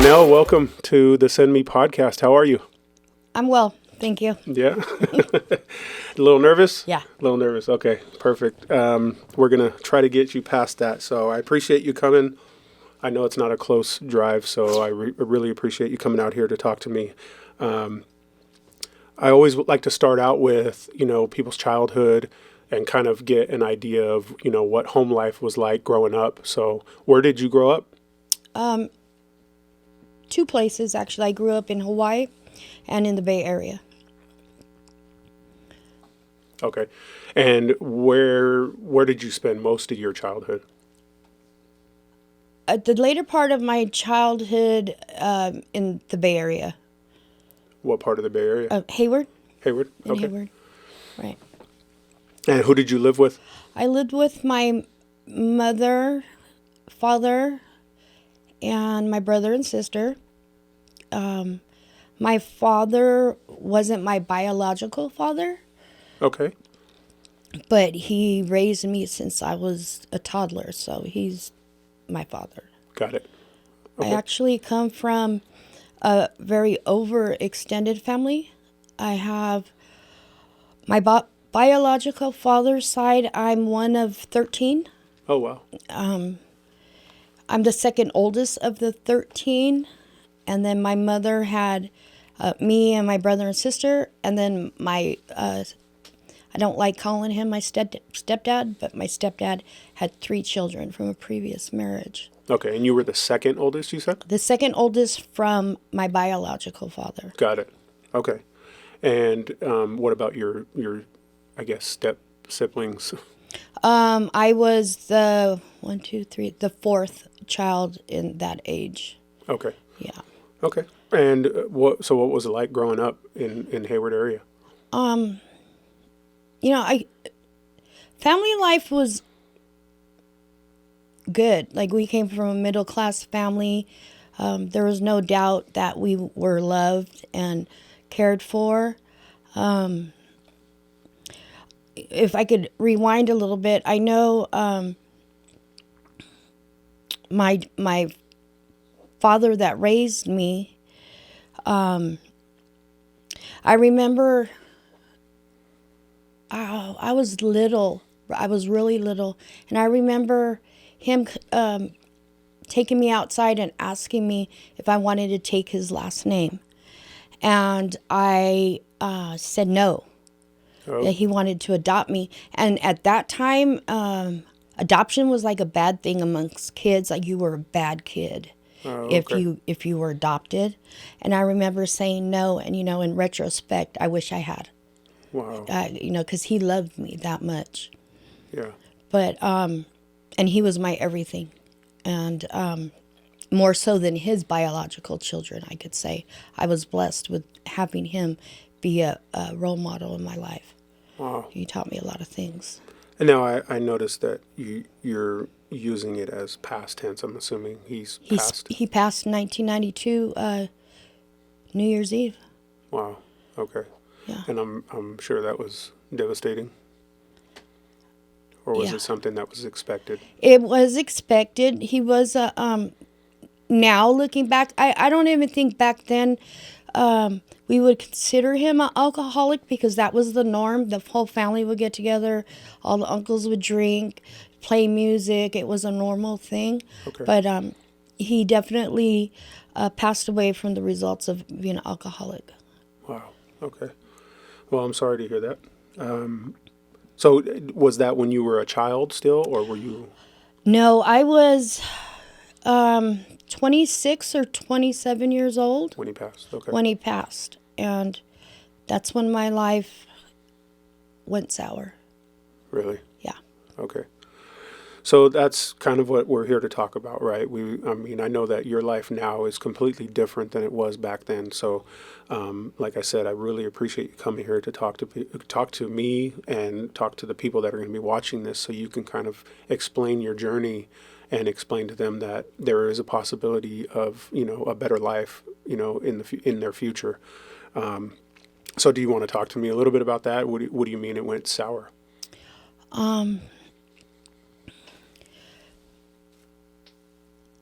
Larnelle, welcome to the Send Me podcast. How are you? I'm well, thank you. Yeah. A little nervous? Yeah. A little nervous. Okay, perfect. We're going to try to get you past that. So I appreciate you coming. I know it's not a close drive, so I really appreciate you coming out here to talk to me. I always like to start out with, people's childhood and kind of get an idea of, what home life was like growing up. So where did you grow up? Two places, actually. I grew up in Hawaii and in the Bay Area. Okay. And where did you spend most of your childhood? At the later part of my childhood, in the Bay Area. What part of the Bay Area? Hayward. Hayward? In Okay. Hayward, right. And who did you live with? I lived with my mother, father, and my brother and sister. My father wasn't my biological father, Okay. but he raised me since I was a toddler, so he's my father. Got it. I actually come from a very overextended family. I have my biological father's side, I'm one of 13. Oh, wow. I'm the second oldest of the 13. And then my mother had me and my brother and sister. And then I don't like calling him my stepdad, but my stepdad had 3 children from a previous marriage. Okay. And you were the second oldest, you said? The second oldest from my biological father. Got it. Okay. And what about your I guess, step siblings? I was the the 4th child in that age. Okay. Yeah. Okay. And what was it like growing up in Hayward area? Family life was good. Like, we came from a middle class family. There was no doubt that we were loved and cared for. If I could rewind a little bit, I know my father that raised me, I remember I was little. I was really little. And I remember him taking me outside and asking me if I wanted to take his last name. And I said no. Oh. That he wanted to adopt me. And at that time, adoption was like a bad thing amongst kids. Like, you were a bad kid. Oh, if okay. you were adopted. And I remember saying no, and in retrospect, I wish I had. Wow. Because he loved me that much. Yeah. But and he was my everything, and more so than his biological children, I could say. I was blessed with having him be a role model in my life. Wow. He taught me a lot of things. And now I noticed that you're using it as past tense. I'm assuming passed. He passed in 1992, New Year's Eve. Wow. Okay. Yeah. And I'm sure that was devastating. Or was Yeah. it something that was expected? It was expected. He was now looking back, I don't even think back then we would consider him an alcoholic, because that was the norm. The whole family would get together. All the uncles would drink, play music. It was a normal thing. Okay. But he definitely passed away from the results of being an alcoholic. Wow. Okay. Well, I'm sorry to hear that. So was that when you were a child still, or were you? No, I was 26 or 27 years old When he passed? Okay. when he passed. And that's when my life went sour. Really? Yeah. Okay. So that's kind of what we're here to talk about, right? I know that your life now is completely different than it was back then. So, like I said, I really appreciate you coming here to talk to me and talk to the people that are going to be watching this, so you can kind of explain your journey and explain to them that there is a possibility of, a better life, in their future. So do you want to talk to me a little bit about that? What do you mean it went sour?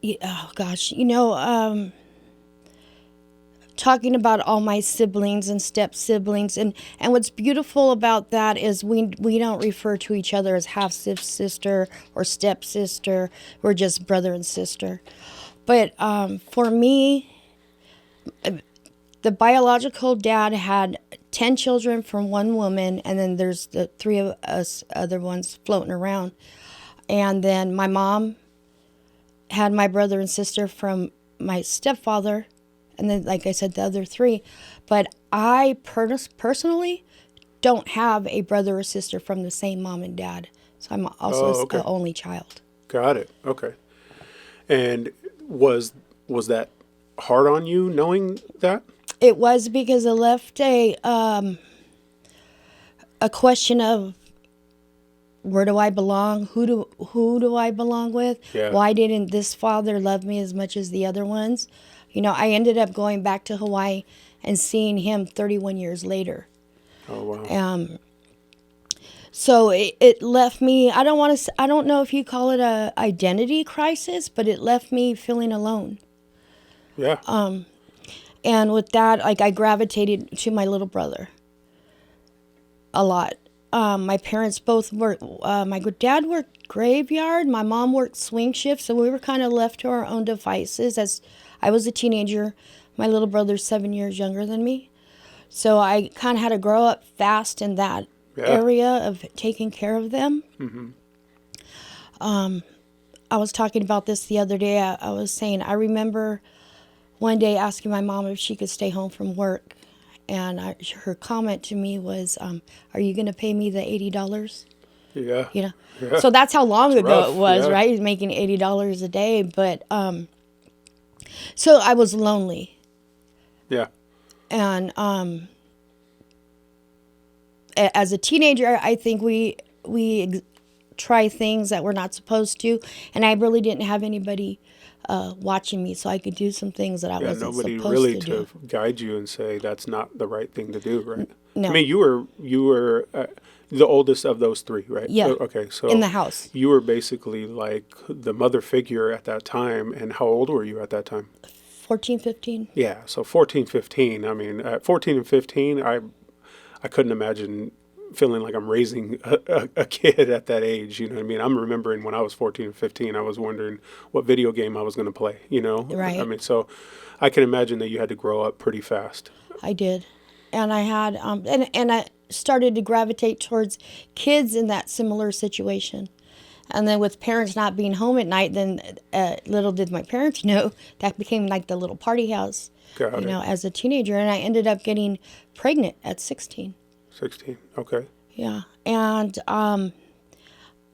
Yeah, oh gosh, talking about all my siblings and step siblings, and what's beautiful about that is we don't refer to each other as half sister or step sister. We're just brother and sister. But for me, the biological dad had 10 children from one woman, and then there's the 3 of us other ones floating around. And then my mom had my brother and sister from my stepfather, and then, like I said, the other 3. But I personally don't have a brother or sister from the same mom and dad. So I'm also Oh, okay. an only child. Got it. Okay. And was that hard on you knowing that? It was because it left a question of, where do I belong? Who do I belong with? Yeah. Why didn't this father love me as much as the other ones? I ended up going back to Hawaii and seeing him 31 years later. Oh, wow. So it left me, I don't know if you call it a identity crisis, but it left me feeling alone. Yeah. And with that, like, I gravitated to my little brother a lot. My parents both worked, my dad worked graveyard, my mom worked swing shift, so we were kind of left to our own devices as I was a teenager. My little brother's 7 years younger than me. So I kind of had to grow up fast in that area of taking care of them. I was talking about this the other day. I was saying, I remember one day asking my mom if she could stay home from work. And her comment to me was, are you going to pay me the $80? Yeah. You know, Yeah. so that's how long ago rough, it was, yeah. right? He's making $80 a day. But so I was lonely. Yeah. And as a teenager, I think we try things that we're not supposed to, and I really didn't have anybody watching me, so I could do some things that I Yeah, wasn't nobody supposed really to do. to guide you and say that's not the right thing to do, right? No. I mean, you were the oldest of those 3, right? Yeah. Okay, so In the house. you were basically like the mother figure at that time. And how old were you at that time? 14, 15. Yeah, so 14, 15. I mean, at 14 and 15, I couldn't imagine feeling like I'm raising a kid at that age. You know what I mean? I'm remembering when I was 14 and 15, I was wondering what video game I was going to play, Right. I mean, so I can imagine that you had to grow up pretty fast. I did. And I had, and I started to gravitate towards kids in that similar situation. And then with parents not being home at night, then little did my parents know, that became like the little party house, Got it. as a teenager. And I ended up getting pregnant at 16. 16. Okay. Yeah. And I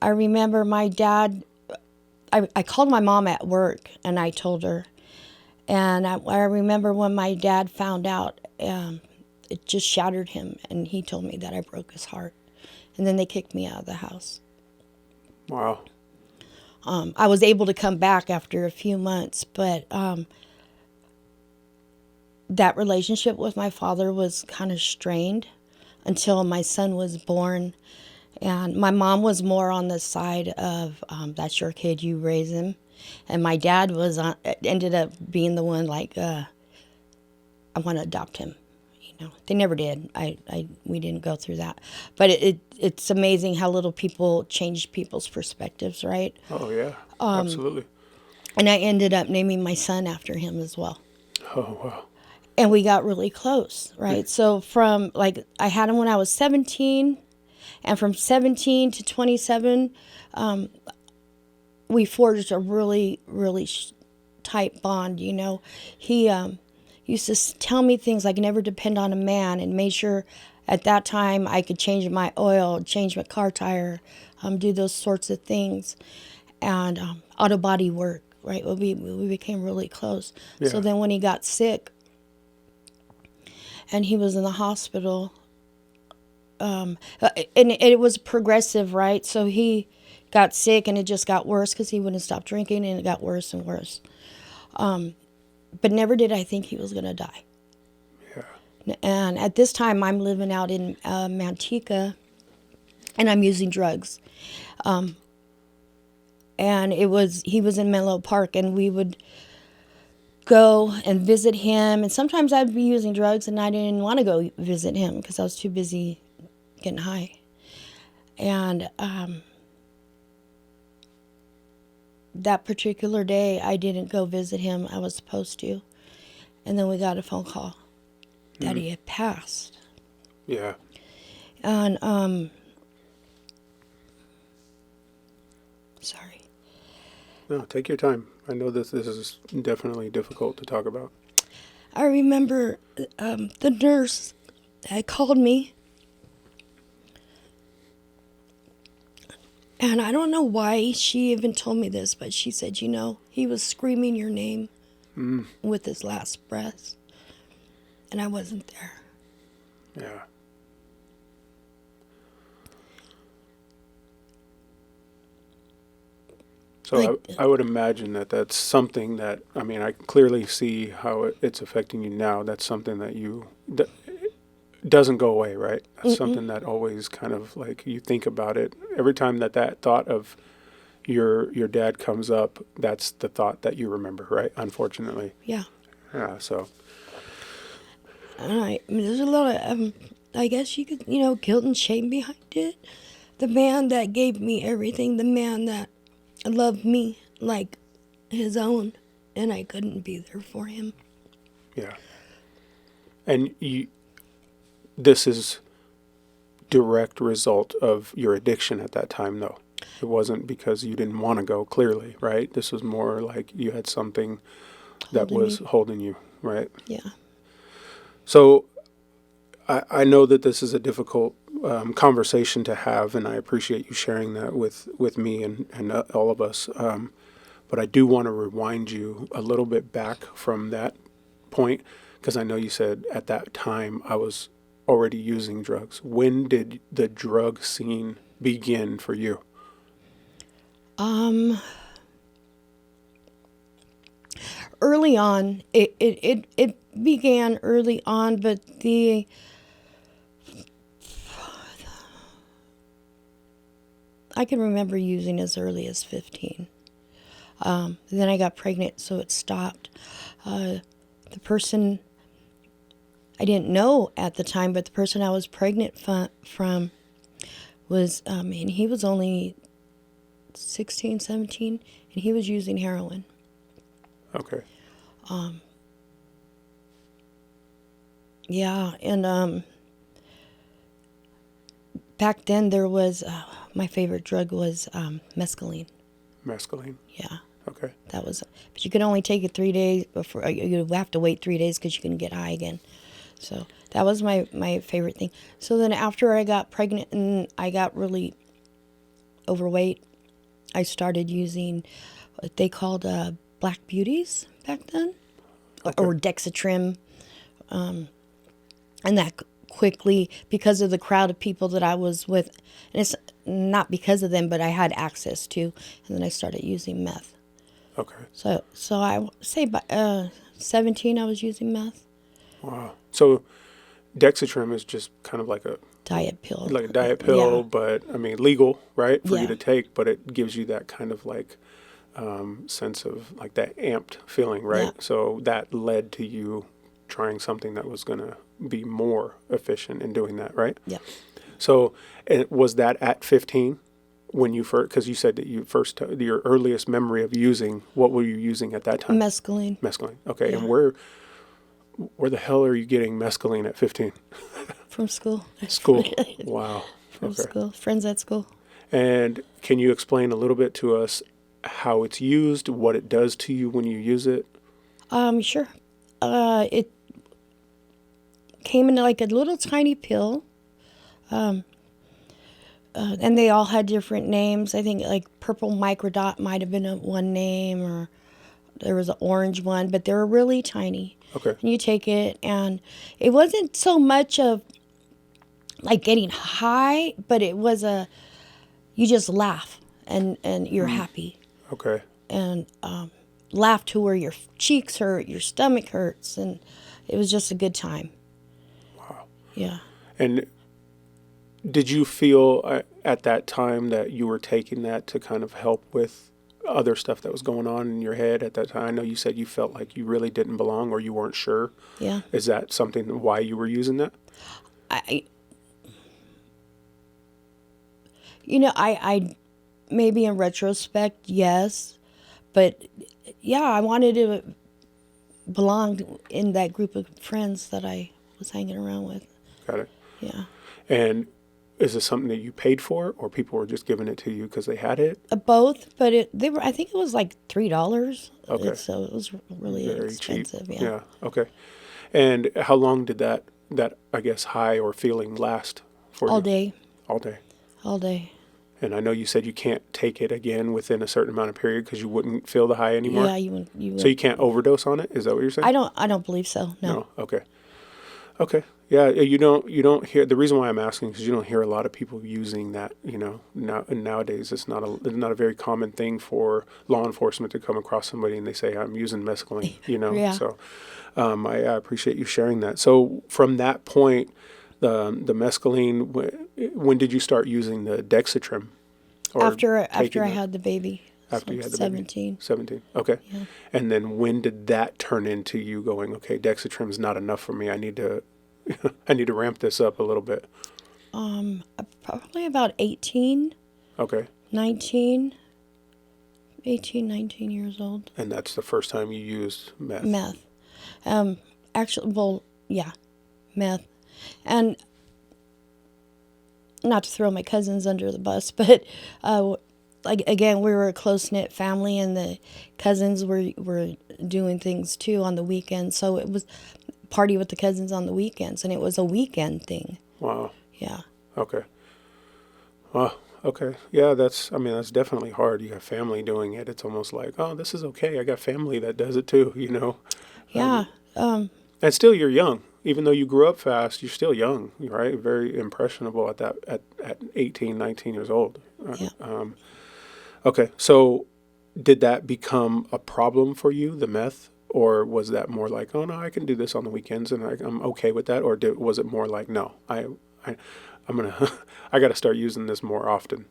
remember my dad, I called my mom at work and I told her. And I remember when my dad found out, it just shattered him. And he told me that I broke his heart. And then they kicked me out of the house. Wow. I was able to come back after a few months, but that relationship with my father was kind of strained until my son was born. And my mom was more on the side of, that's your kid, you raise him. And my dad ended up being the one like, I want to adopt him. They never did. We didn't go through that. But it's amazing how little people change people's perspectives, right? Oh, yeah. Absolutely. And I ended up naming my son after him as well. Oh, wow. And we got really close, right? So from, like, I had him when I was 17, and from 17 to 27, we forged a really, really tight bond, He used to tell me things like never depend on a man, and made sure at that time I could change my oil, change my car tire, do those sorts of things. And auto body work, right? We became really close. Yeah. So then when he got sick and he was in the hospital, and it was progressive, right? So he got sick and it just got worse because he wouldn't stop drinking, and it got worse and worse. But never did I think he was going to die. Yeah. And at this time, I'm living out in Manteca, and I'm using drugs. And he was in Menlo Park, and we would go and visit him. And sometimes I'd be using drugs and I didn't want to go visit him because I was too busy getting high. And that particular day, I didn't go visit him. I was supposed to. And then we got a phone call that he had passed. Yeah. And, sorry. No, take your time. I know this is definitely difficult to talk about. I remember the nurse had called me. And I don't know why she even told me this, but she said, you know, he was screaming your name with his last breath. And I wasn't there. Yeah. So Like, I would imagine that that's something that, I mean, I clearly see how it's affecting you now. That's something that doesn't go away, right? That's something that always kind of like you think about it. Every time that thought of your dad comes up, that's the thought that you remember, right? Unfortunately. yeah. Yeah, so. I mean, there's a lot of, I guess you could, you know, guilt and shame behind it. The man that gave me everything, the man that loved me like his own, and I couldn't be there for him. Yeah. And this is direct result of your addiction at that time, though. It wasn't because you didn't want to go, clearly, right? This was more like you had something that Holding was me. holding you, right? Yeah. So I know that this is a difficult conversation to have, and I appreciate you sharing that with me and all of us. But I do want to rewind you a little bit back from that point, because I know you said at that time I was already using drugs. When did the drug scene begin for you? Early on, it began early on, but I can remember using as early as 15. Then I got pregnant, so it stopped. The person I didn't know at the time, but the person I was pregnant from was, and he was only 16, 17, and he was using heroin. Okay. Yeah, and back then there was, my favorite drug was mescaline. Mescaline. Yeah, Okay. that was, but you could only take it 3 days before, you have to wait 3 days because you couldn't get high again. So that was my favorite thing. So then after I got pregnant and I got really overweight, I started using what they called Black Beauties back then, Okay. or Dexatrim. And that quickly, because of the crowd of people that I was with, and it's not because of them, but I had access to, and then I started using meth. Okay. So I say by 17 I was using meth. Wow. So Dexatrim is just kind of Diet pill. like a diet Yeah. pill, but I mean legal, right, for you Yeah. to take, but it gives you that kind of like sense of like that amped feeling, right? Yeah. So that led to you trying something that was going to be more efficient in doing that, right? Yeah. So was that at 15 when you first, because you said that you first, your earliest memory of using, what were you using at that time? Mescaline. Mescaline. Okay. Yeah. And where the hell are you getting mescaline at 15? From school. School. Wow. From Okay. school. Friends at school. And can you explain a little bit to us how it's used, what it does to you when you use it? Sure. It came in like a little tiny pill. And they all had different names. I think like purple microdot might have been one name, or there was an orange one, but they were really tiny. Okay. And you take it, and it wasn't so much of like getting high, but it was you just laugh and you're happy, Okay. and laugh to where your cheeks hurt, your stomach hurts, and it was just a good time. Wow. Yeah. And did you feel at that time that you were taking that to kind of help with other stuff that was going on in your head at that time? I know you said you felt like you really didn't belong or you weren't sure. Yeah. Is that something why you were using that? I I maybe in retrospect, yes, but yeah, I wanted to belong in that group of friends that I was hanging around with. Got it. Yeah. And is this something that you paid for, or people were just giving it to you because they had it? Both, but they were. I think it was like $3. Okay. So it was really Very cheap. expensive. Yeah. Yeah. Okay. And how long did that I guess high or feeling last for All you? day. All day. All day. And I know you said you can't take it again within a certain amount of period because you wouldn't feel the high anymore. Yeah, you would. You would. So you can't overdose on it? Is that what you're saying? I don't believe so. No. No. Okay. Okay. Yeah. You don't hear the reason why I'm asking is you don't hear a lot of people using that. Nowadays it's not a very common thing for law enforcement to come across somebody and they say I'm using mescaline. Yeah. So I appreciate you sharing that. So from that point, the mescaline. When did you start using the Dexatrim? Or After taking I that? had the baby. After So you had the 17. baby? 17. Okay. Yeah. And then when did that turn into you going, okay, Dexatrim's not enough for me. I need to I need to ramp this up a little bit. Probably about 18, Okay. 19, 18, 19 years old. And that's the first time you used meth. Meth. Actually, well, yeah, meth. And not to throw my cousins under the bus, but like again, we were a close knit family, and the cousins were doing things too on the weekends. So it was party with the cousins on the weekends, and it was a weekend thing. Wow. Yeah. Okay. Wow. Okay. Yeah, that's definitely hard. You have family doing it. It's almost like, oh, this is okay. I got family that does it too. Yeah. And still you're young. Even though you grew up fast, you're still young, right? Very impressionable at 18, 19 years old. Yeah. Okay. So did that become a problem for you, the meth? Or was that more like, oh no, I can do this on the weekends and I'm okay with that? Or was it more like, no, I'm gonna, I got to start using this more often?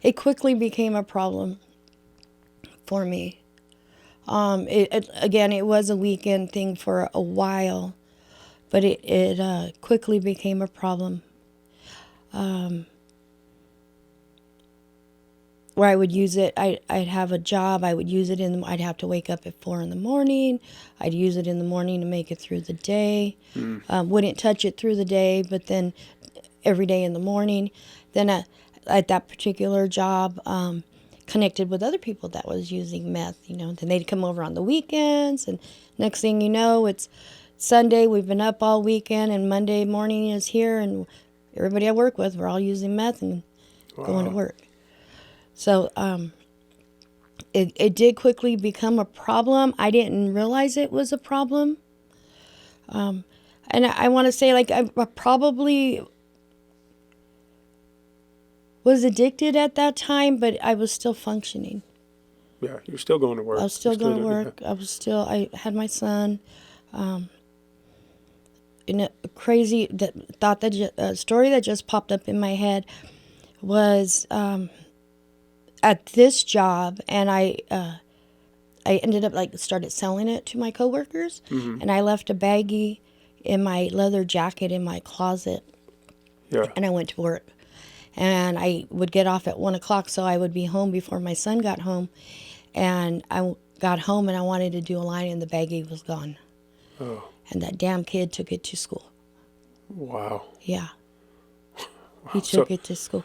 It quickly became a problem for me. Again, it was a weekend thing for a while, but it quickly became a problem. Where I would use it, I'd have a job. I would use it I'd have to wake up at 4 in the morning. I'd use it in the morning to make it through the day. Wouldn't touch it through the day, but then every day in the morning. Then at that particular job, connected with other people that was using meth. Then they'd come over on the weekends, and next thing you know, it's Sunday. We've been up all weekend, and Monday morning is here, and everybody I work with, we're all using meth and going to work. So it did quickly become a problem. I didn't realize it was a problem. And I want to say, like, I probably was addicted at that time, but I was still functioning. Yeah, you're still going to work. I was still going to work. Yeah. I had my son. And a crazy story that just popped up in my head was at this job, and I ended up started selling it to my coworkers, and I left a baggie in my leather jacket in my closet, and I went to work, and I would get off at 1:00, so I would be home before my son got home, and I got home and I wanted to do a line, and the baggie was gone, and that damn kid took it to school. Wow. Yeah, he took it to school.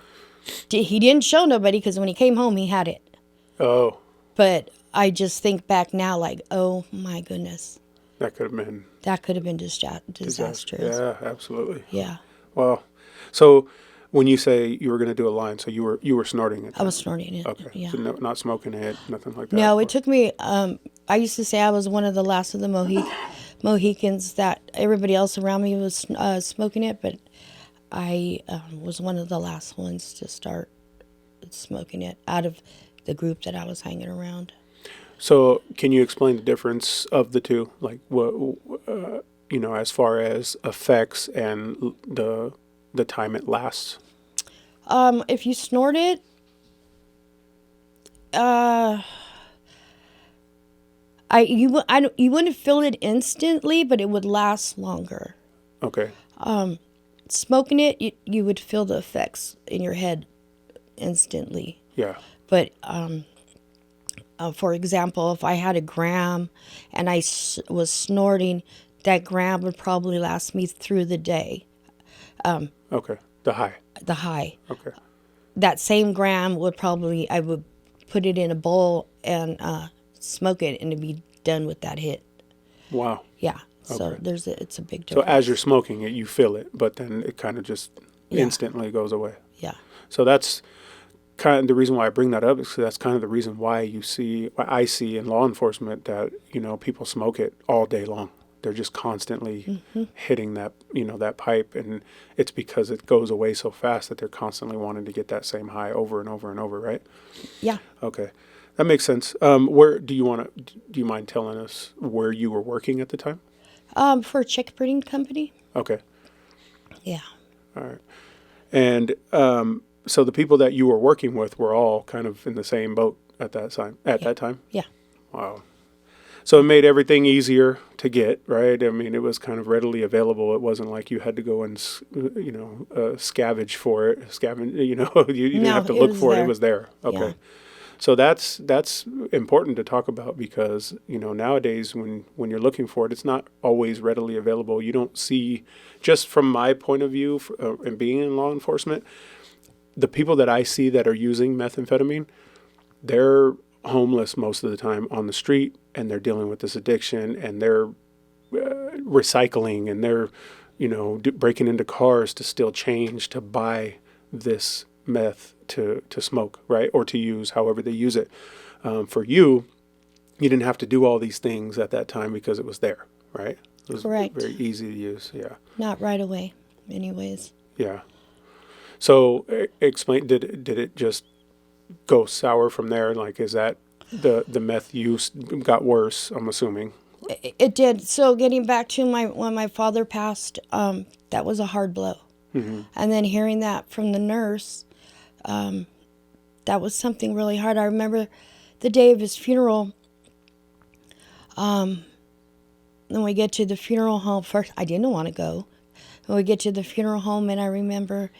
He didn't show nobody because when he came home, he had it. Oh. But I just think back now, like, oh my goodness. That could have been. That could have been disastrous. Yeah, absolutely. Yeah. Wow. So when you say you were going to do a line, so you were snorting it? I was snorting it. Okay. Yeah. So not smoking it, nothing like that? No, it took me, I used to say I was one of the last of the Mohicans that everybody else around me was smoking it, but I was one of the last ones to start smoking it out of the group that I was hanging around. So can you explain the difference of the two? Like, what, as far as effects and the time it lasts? If you snort it, You wouldn't feel it instantly, but it would last longer. Okay. Smoking it, you would feel the effects in your head instantly. Yeah. But for example, if I had a gram and I was snorting, that gram would probably last me through the day. Okay. The high. The high. Okay. That same gram I would put it in a bowl and smoke it, and it'd be done with that hit. Wow. Yeah. So Okay. it's a big So difference. as you're smoking it, you feel it, but then it kind of just instantly goes away. Yeah. So that's kind of the reason why I bring that up, is 'cause that's kind of the reason why I see in law enforcement that, people smoke it all day long. They're just constantly hitting that, that pipe, and it's because it goes away so fast that they're constantly wanting to get that same high over and over and over, right? Yeah. Okay. That makes sense. Where do you mind telling us where you were working at the time? For a chick printing company. Okay. Yeah. All right. And so the people that you were working with were all kind of in the same boat at that time. That time. Yeah. Wow. So it made everything easier to get, right? I mean, it was kind of readily available. It wasn't like you had to go and scavenge for it. You didn't No, have to it look was for it. It there. was there. Okay. Yeah. So that's important to talk about, because nowadays when you're looking for it, it's not always readily available. You don't see, just from my point of view, and being in law enforcement, the people that I see that are using methamphetamine, they're homeless most of the time on the street, and they're dealing with this addiction, and they're recycling, and they're breaking into cars to steal change to buy this meth to smoke, right? Or to use, however they use it. For you didn't have to do all these things at that time because it was there, right? It was Correct. very easy to use. Yeah. Not right away, anyways. Yeah. So explain, did it just go sour from there? Like, is that the meth use got worse, I'm assuming? It did. So getting back to when my father passed, that was a hard blow. Mm-hmm. And then hearing that from the nurse, that was something really hard. I remember the day of his funeral. Then we get to the funeral home. First, I didn't want to go. When we get to the funeral home, and I remember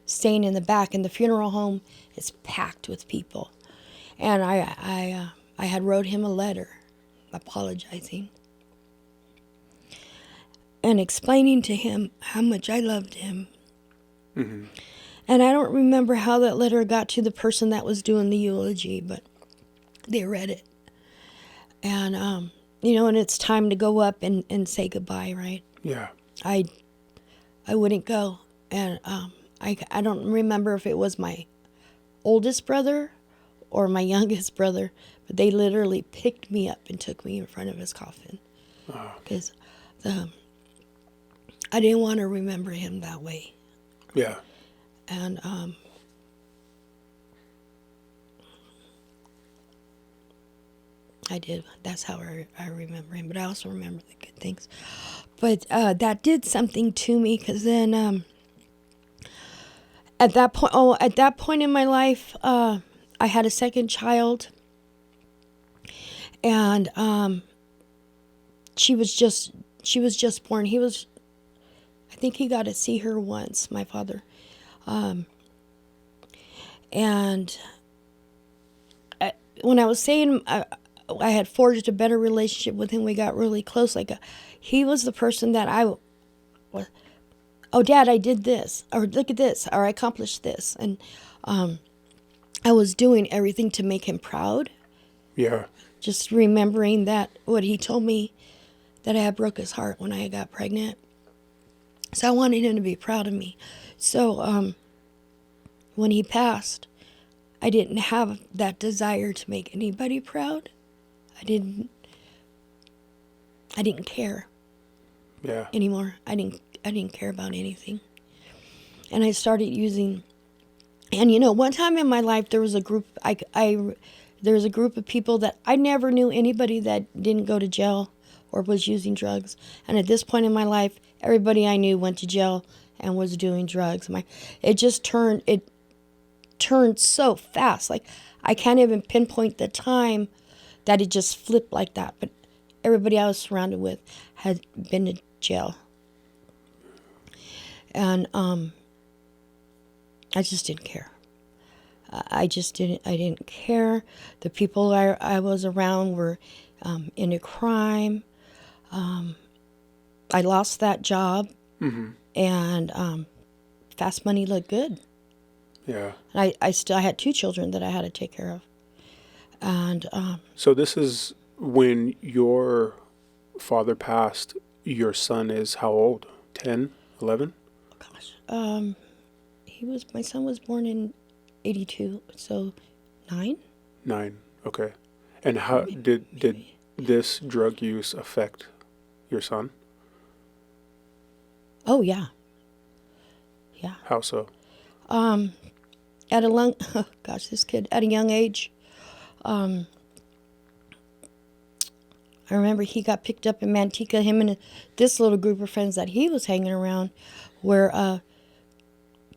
staying in the back, and the funeral home is packed with people. And I had wrote him a letter apologizing and explaining to him how much I loved him. Mm-hmm. And I don't remember how that letter got to the person that was doing the eulogy, but they read it. And, and it's time to go up and say goodbye, right? Yeah. I wouldn't go. And I don't remember if it was my oldest brother or my youngest brother, but they literally picked me up and took me in front of his coffin. Because I didn't want to remember him that way. Yeah. And I did. That's how I remember him. But I also remember the good things. But that did something to me, because then at that point in my life, I had a second child, and she was just born. I think he got to see her once, my father. And when I was saying I had forged a better relationship with him, we got really close. He was the person that oh, Dad, I did this, or look at this, or I accomplished this. And I was doing everything to make him proud. Yeah. Just remembering that, what he told me, that I had broke his heart when I got pregnant. So I wanted him to be proud of me. So when he passed, I didn't have that desire to make anybody proud. I didn't care. Yeah. Anymore. I didn't care about anything. And I started using, and one time in my life there was a group there was a group of people that I never knew anybody that didn't go to jail or was using drugs. And at this point in my life, everybody I knew went to jail and was doing drugs. It turned so fast. I can't even pinpoint the time that it just flipped like that. But everybody I was surrounded with had been to jail. And I just didn't care. I didn't care. The people I was around were into crime. I lost that job, and fast money looked good. Yeah. And I had 2 children that I had to take care of. And So this is when your father passed. Your son is how old? 10, 11? gosh, my son was born in 82, so 9. 9. Okay. And how did this drug use affect your son? Oh yeah, yeah. How so? At a young, oh gosh, this kid at a young age, I remember he got picked up in Manteca. Him and this little group of friends that he was hanging around were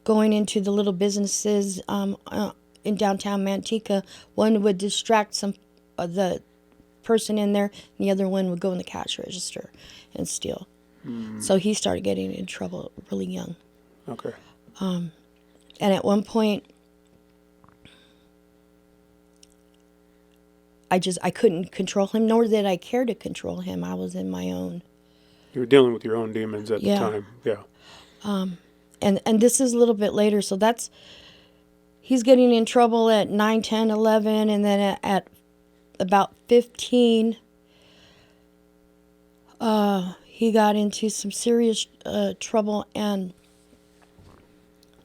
going into the little businesses in downtown Manteca. One would distract the person in there, and the other one would go in the cash register and steal. So he started getting in trouble really young. Okay. And at one point, I couldn't control him, nor did I care to control him. I was in my own. You were dealing with your own demons at Yeah. the time. Yeah. And this is a little bit later, so he's getting in trouble at 9, 10, 11, and then at about 15, he got into some serious trouble, and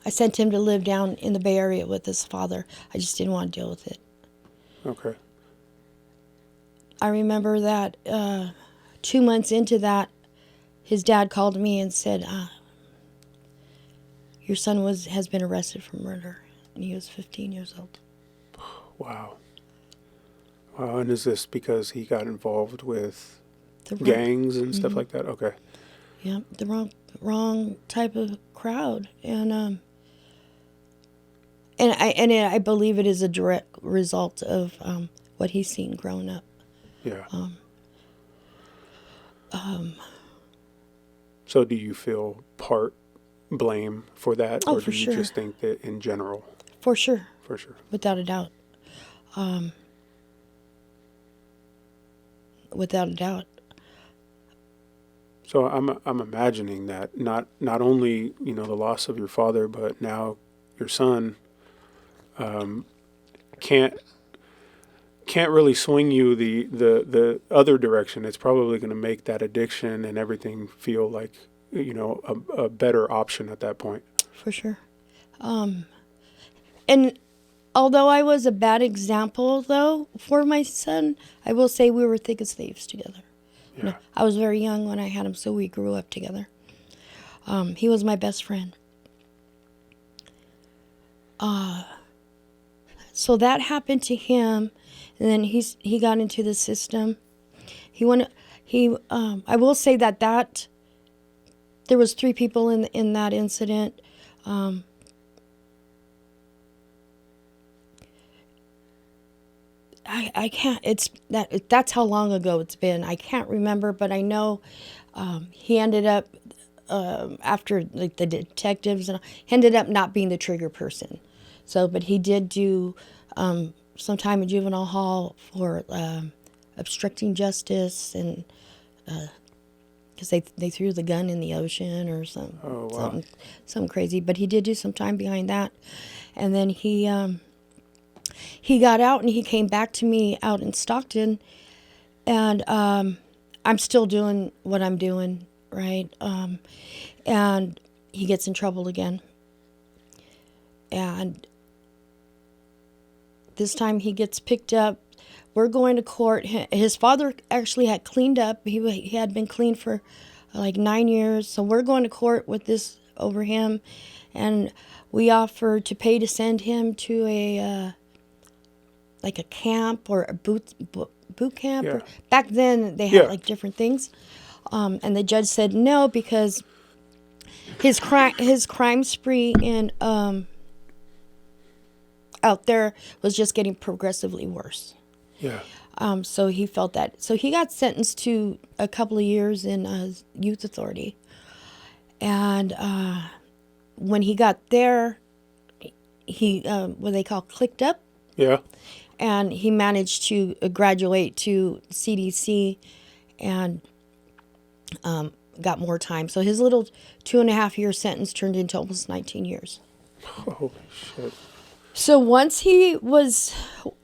I sent him to live down in the Bay Area with his father. I just didn't want to deal with it. Okay. I remember that 2 months into that, his dad called me and said, your son has been arrested for murder, and he was 15 years old. Wow. Wow. And is this because he got involved with The wrong, gangs and stuff like that? Okay. yeah, the wrong type of crowd, and I believe it is a direct result of what he's seen growing up. Yeah. So do you feel part blame for that, Oh, or for do you sure. just think that in general? For sure, For sure. without a doubt. Without a doubt. So I'm imagining that not only the loss of your father, but now your son can't really swing you the other direction. It's probably going to make that addiction and everything feel like a better option at that point. For sure. And although I was a bad example, though, for my son, I will say we were thick as thieves together. Yeah. I was very young when I had him, so we grew up together. He was my best friend. So that happened to him, and then he got into the system. I will say that there was 3 people in that incident. I can't. That's how long ago it's been. I can't remember, but I know he ended up after like the detectives, and he ended up not being the trigger person. So, but he did do some time in juvenile hall for obstructing justice, and because they threw the gun in the ocean or something crazy. But he did do some time behind that, and then he got out and he came back to me out in Stockton, and I'm still doing what I'm doing, right? And he gets in trouble again. And this time he gets picked up. We're going to court. His father actually had cleaned up. He had been clean for like 9 years. So we're going to court with this over him. And we offered to pay to send him to a camp or a boot camp. Yeah. Back then they had like different things. And the judge said no because his crime spree in out there was just getting progressively worse. Yeah. So he felt that. So he got sentenced to a couple of years in youth authority. And when he got there, he, what they call clicked up. Yeah. And he managed to graduate to CDC and got more time. So his little 2.5 year sentence turned into almost 19 years. Holy shit. So once he was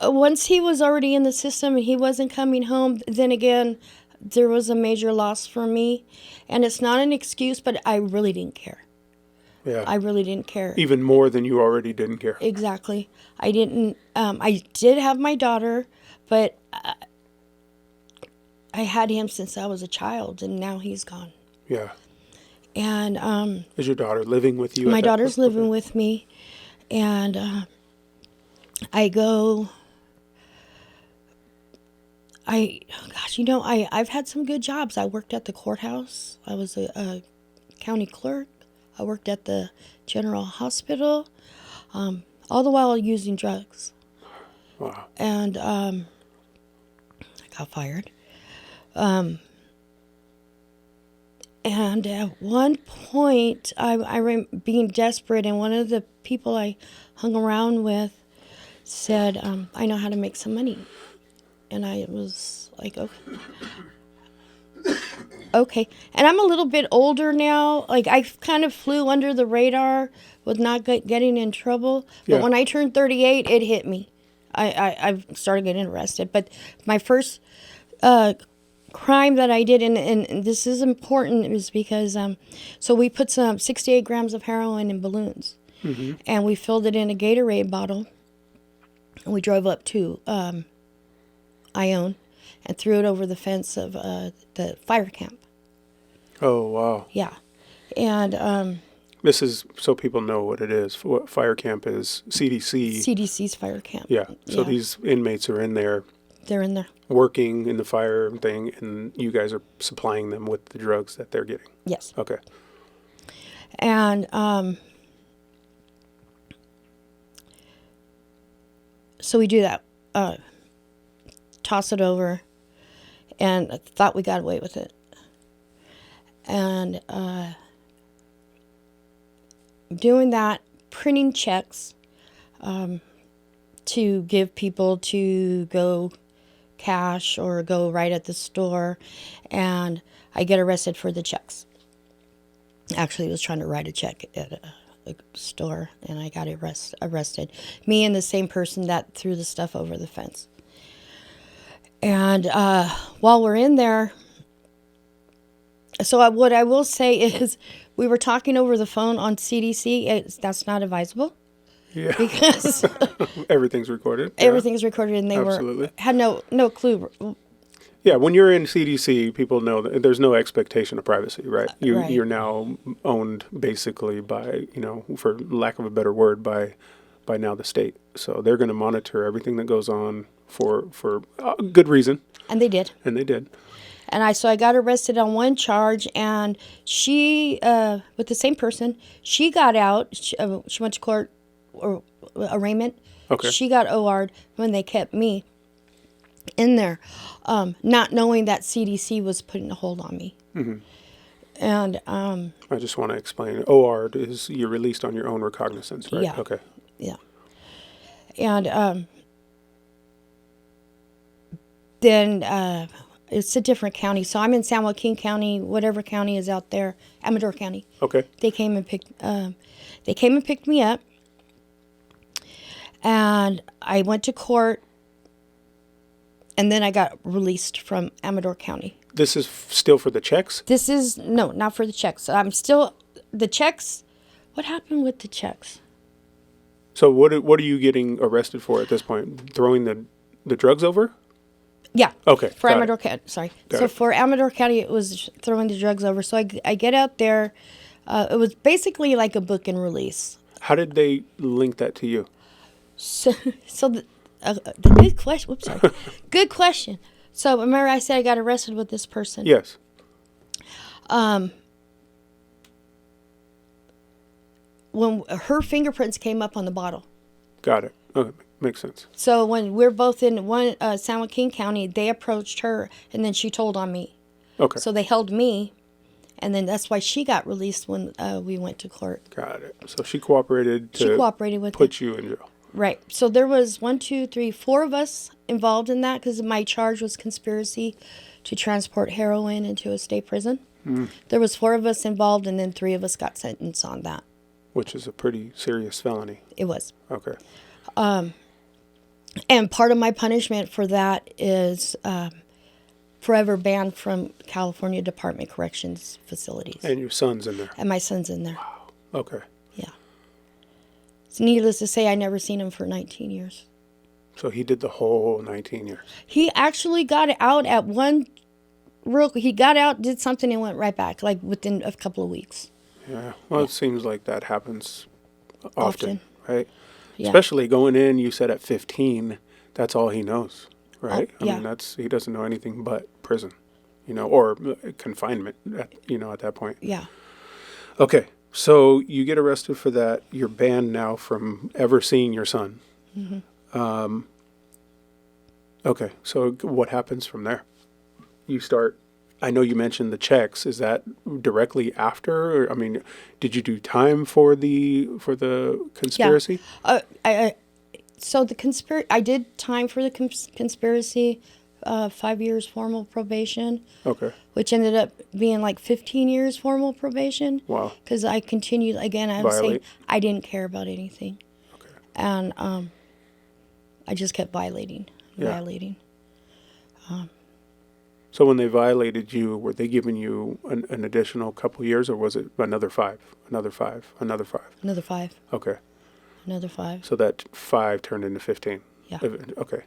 already in the system and he wasn't coming home, then again, there was a major loss for me. And it's not an excuse, but I really didn't care. Yeah. I really didn't care. Even more than you already didn't care. Exactly. I didn't, I did have my daughter, but I had him since I was a child and now he's gone. Yeah. And Is your daughter living with you? my daughter's living with me. And I've had some good jobs. I worked at the courthouse. I was a county clerk. I worked at the general hospital, all the while using drugs. Wow. And I got fired. And at one point, I remember being desperate, and one of the people I hung around with said, I know how to make some money. And I was like, okay. Okay. And I'm a little bit older now. Like, I kind of flew under the radar with not getting in trouble. But Yeah. when I turned 38, it hit me. I started getting arrested. But my first crime that I did, and this is important, is because, so we put some 68 grams of heroin in balloons. Mm-hmm. And we filled it in a Gatorade bottle. And we drove up to Ione and threw it over the fence of the fire camp. Oh, wow. Yeah. And This is so people know what it is. What fire camp is, CDC. CDC's fire camp. Yeah. So these inmates are in there. They're in there. Working in the fire thing, and you guys are supplying them with the drugs that they're getting. Yes. Okay. And so we do that. Toss it over. And I thought we got away with it. And doing that, printing checks to give people to go cash or go right at the store, and I get arrested for the checks. Actually, I was trying to write a check at a store, and I got arrested. Me and the same person that threw the stuff over the fence. And while we're in there, so what I will say is, we were talking over the phone on CDC. That's not advisable. Yeah. Because everything's recorded. Everything's recorded, and they had no clue. Yeah, when you're in CDC, people know that there's no expectation of privacy, right? Right. You're now owned basically by, for lack of a better word, by now the state. So they're going to monitor everything that goes on for good reason. And they did. And they did. And I got arrested on one charge, and she, with the same person, she got out. She went to court or arraignment. Okay. She got OR'd when they kept me in there, not knowing that CDC was putting a hold on me. Mm-hmm. And I just want to explain. OR is you're released on your own recognizance, right? Yeah. Okay. Yeah. And then it's a different county. So I'm in San Joaquin County, whatever county is out there, Amador County. Okay. They came and picked me up. And I went to court, and then I got released from Amador County. This is still for the checks? No, not for the checks. I'm still, the checks, what happened with the checks? So what are you getting arrested for at this point? Throwing the drugs over? Yeah. Okay. For Amador County, sorry. So for Amador County, it was throwing the drugs over. So I get out there. It was basically like a book and release. How did they link that to you? So the good question. Whoops, sorry. Good question. So remember, I said I got arrested with this person. Yes. When her fingerprints came up on the bottle. Got it. Okay, makes sense. So when we're both in one San Joaquin County, they approached her, and then she told on me. Okay, So they held me, and then that's why she got released when we went to court. got it. So she cooperated She to cooperated with it. put you in jail. Right. So there was 1, 2, 3, 4 of us involved in that because my charge was conspiracy to transport heroin into a state prison. There was 4 of us involved, and then 3 of us got sentenced on that. Which is a pretty serious felony. It was. Okay. And part of my punishment for that is forever banned from California Department of Corrections facilities. And your son's in there. And my son's in there. Okay. Yeah. It's needless to say, I never seen him for 19 years. So he did the whole 19 years. He actually got out at he got out, did something, and went right back, like within a couple of weeks. Yeah. Well, it seems like that happens often. Right? Yeah. Especially going in, you said at 15, that's all he knows, right? yeah. I mean, he doesn't know anything but prison, or confinement, at that point. Yeah. Okay. So you get arrested for that. You're banned now from ever seeing your son. Mm-hmm. Okay. So what happens from there? You start, I know you mentioned the checks. Is that directly after? Or, I mean, did you do time for the conspiracy? Yeah. So I did time for the conspiracy, 5 years formal probation. Okay. Which ended up being like 15 years formal probation. Wow. Because I continued, again, I was saying Violate. I didn't care about anything. Okay. And I just kept violating. So when they violated you, were they giving you an additional couple years, or was it another 5, another 5, another 5? Another 5. Okay. Another 5. So that 5 turned into 15. Yeah. Okay.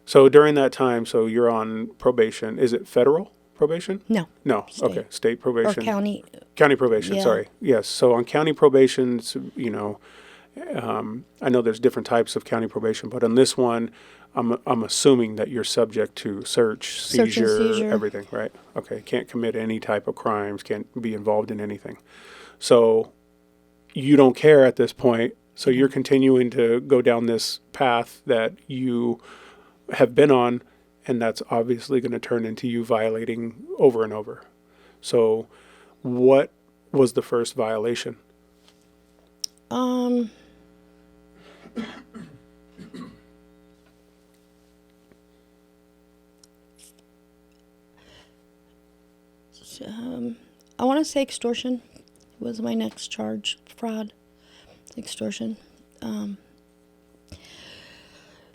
So during that time, so you're on probation. Is it federal probation? No. No. State. Okay. State probation. Or county. County probation. Yeah. Sorry. Yes. So on county probation, I know there's different types of county probation, but on this one, I'm assuming that you're subject to search, seizure, everything, right? Okay. Can't commit any type of crimes. Can't be involved in anything. So you don't care at this point. So you're continuing to go down this path that you have been on, and that's obviously going to turn into you violating over and over. So what was the first violation? I want to say extortion was my next charge. Fraud, extortion.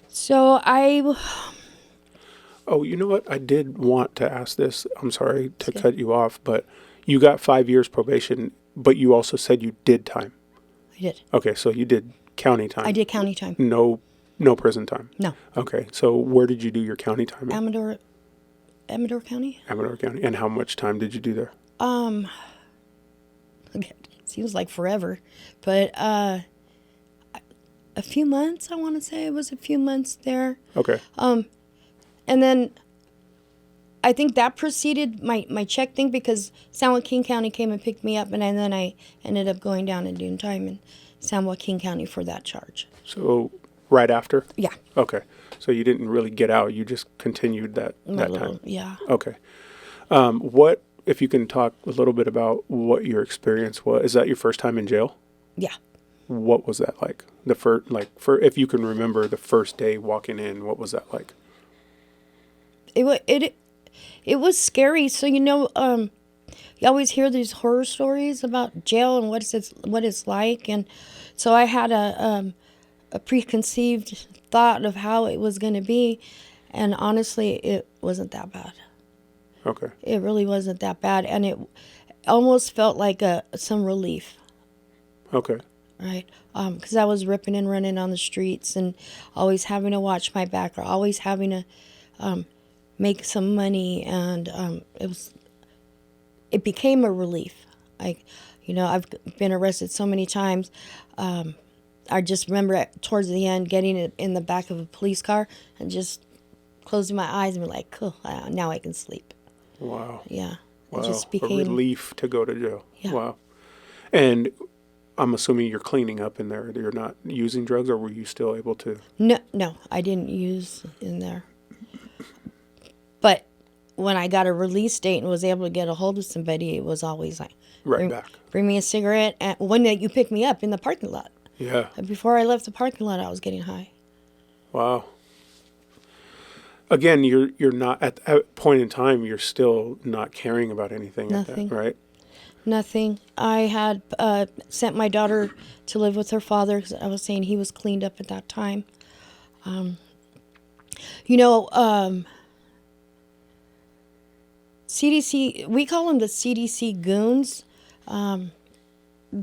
So Oh, you know what? I did want to ask this. I'm sorry to cut you off, but you got 5 years probation, but you also said you did time. I did. Okay, so you did county time. I did county time. No prison time. No. Okay, so where did you do your county time at? Amador County. Amador County. And how much time did you do there? It seems like forever, but a few months. I want to say it was a few months there. Okay. And then I think that preceded my check thing because San Joaquin County came and picked me up, and then I ended up going down and doing time in San Joaquin County for that charge. So right after? Yeah. Okay. So you didn't really get out. You just continued that time. Yeah. Okay. What, if you can talk a little bit about what your experience was, is that your first time in jail? Yeah. What was that like? If you can remember the first day walking in, what was that like? It was scary. So you always hear these horror stories about jail and what it's like, and so I had a preconceived thought of how it was going to be, and honestly, it wasn't that bad. Okay. It really wasn't that bad, and it almost felt like some relief. Okay. Right, because I was ripping and running on the streets and always having to watch my back or always having to make some money, and it became a relief. I've been arrested so many times. I just remember towards the end getting it in the back of a police car and just closing my eyes and be like, cool, now I can sleep. Wow. Yeah. Wow. It just became a relief to go to jail. Yeah. Wow. And I'm assuming you're cleaning up in there. You're not using drugs, or were you still able to? No, no, I didn't use in there. But when I got a release date and was able to get a hold of somebody, it was always like, Right back. bring me a cigarette. And one night you picked me up in the parking lot. Yeah. And before I left the parking lot, I was getting high. Wow. Again, you're not at that point in time. You're still not caring about anything. Nothing. At that, right? Nothing. I had sent my daughter to live with her father because I was saying he was cleaned up at that time. You know, CDC, we call them the CDC goons.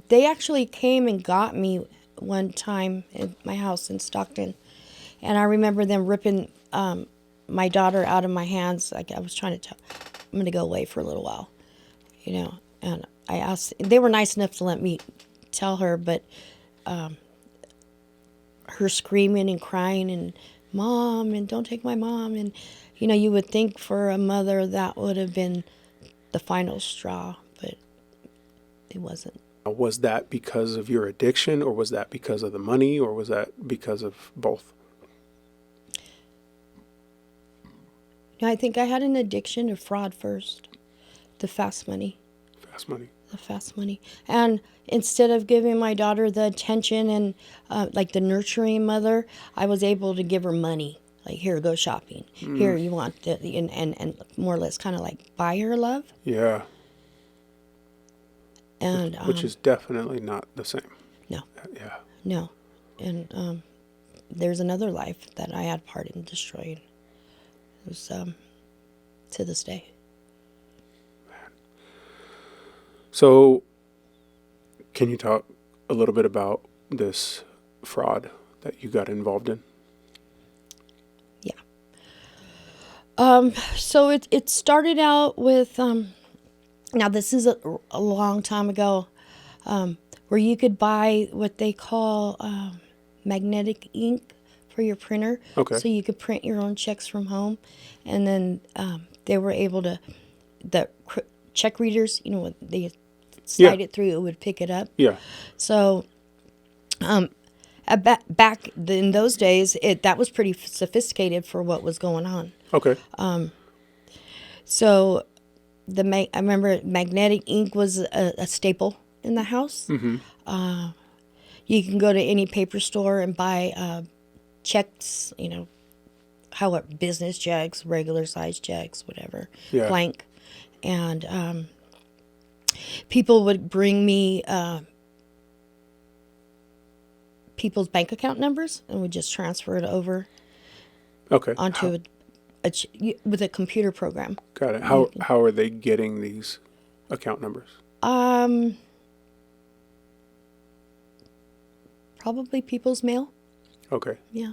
They actually came and got me one time at my house in Stockton. And I remember them ripping my daughter out of my hands. Like I was trying to tell, I'm going to go away for a little while, you know. And I asked, they were nice enough to let me tell her, but her screaming and crying and, Mom, and don't take my mom. And, you know, you would think for a mother that would have been the final straw, but it wasn't. Was that because of your addiction, or was that because of the money, or was that because of both? I think I had an addiction to fraud first, the fast money. Fast money. The fast money. And instead of giving my daughter the attention and like the nurturing mother, I was able to give her money. Like, here, go shopping. Here, you want the, and more or less kind of like buy her love. Yeah. And Which is definitely not the same. No. Yeah. No. And there's another life that I had part in destroying. It was to this day. So, can you talk a little bit about this fraud that you got involved in? Yeah. So it started out with, now this is a long time ago, where you could buy what they call magnetic ink for your printer. Okay. So you could print your own checks from home. And then they were able to, check readers, you know, when they slide it through, it would pick it up. Yeah. So, back in those days, that was pretty sophisticated for what was going on. Okay. So, I remember magnetic ink was a staple in the house. Mm-hmm. You can go to any paper store and buy checks, you know, business checks, regular size checks, whatever, blank. And people would bring me people's bank account numbers, and we just transfer it over onto with a computer program. Got it. How are they getting these account numbers? Probably people's mail. Okay. Yeah.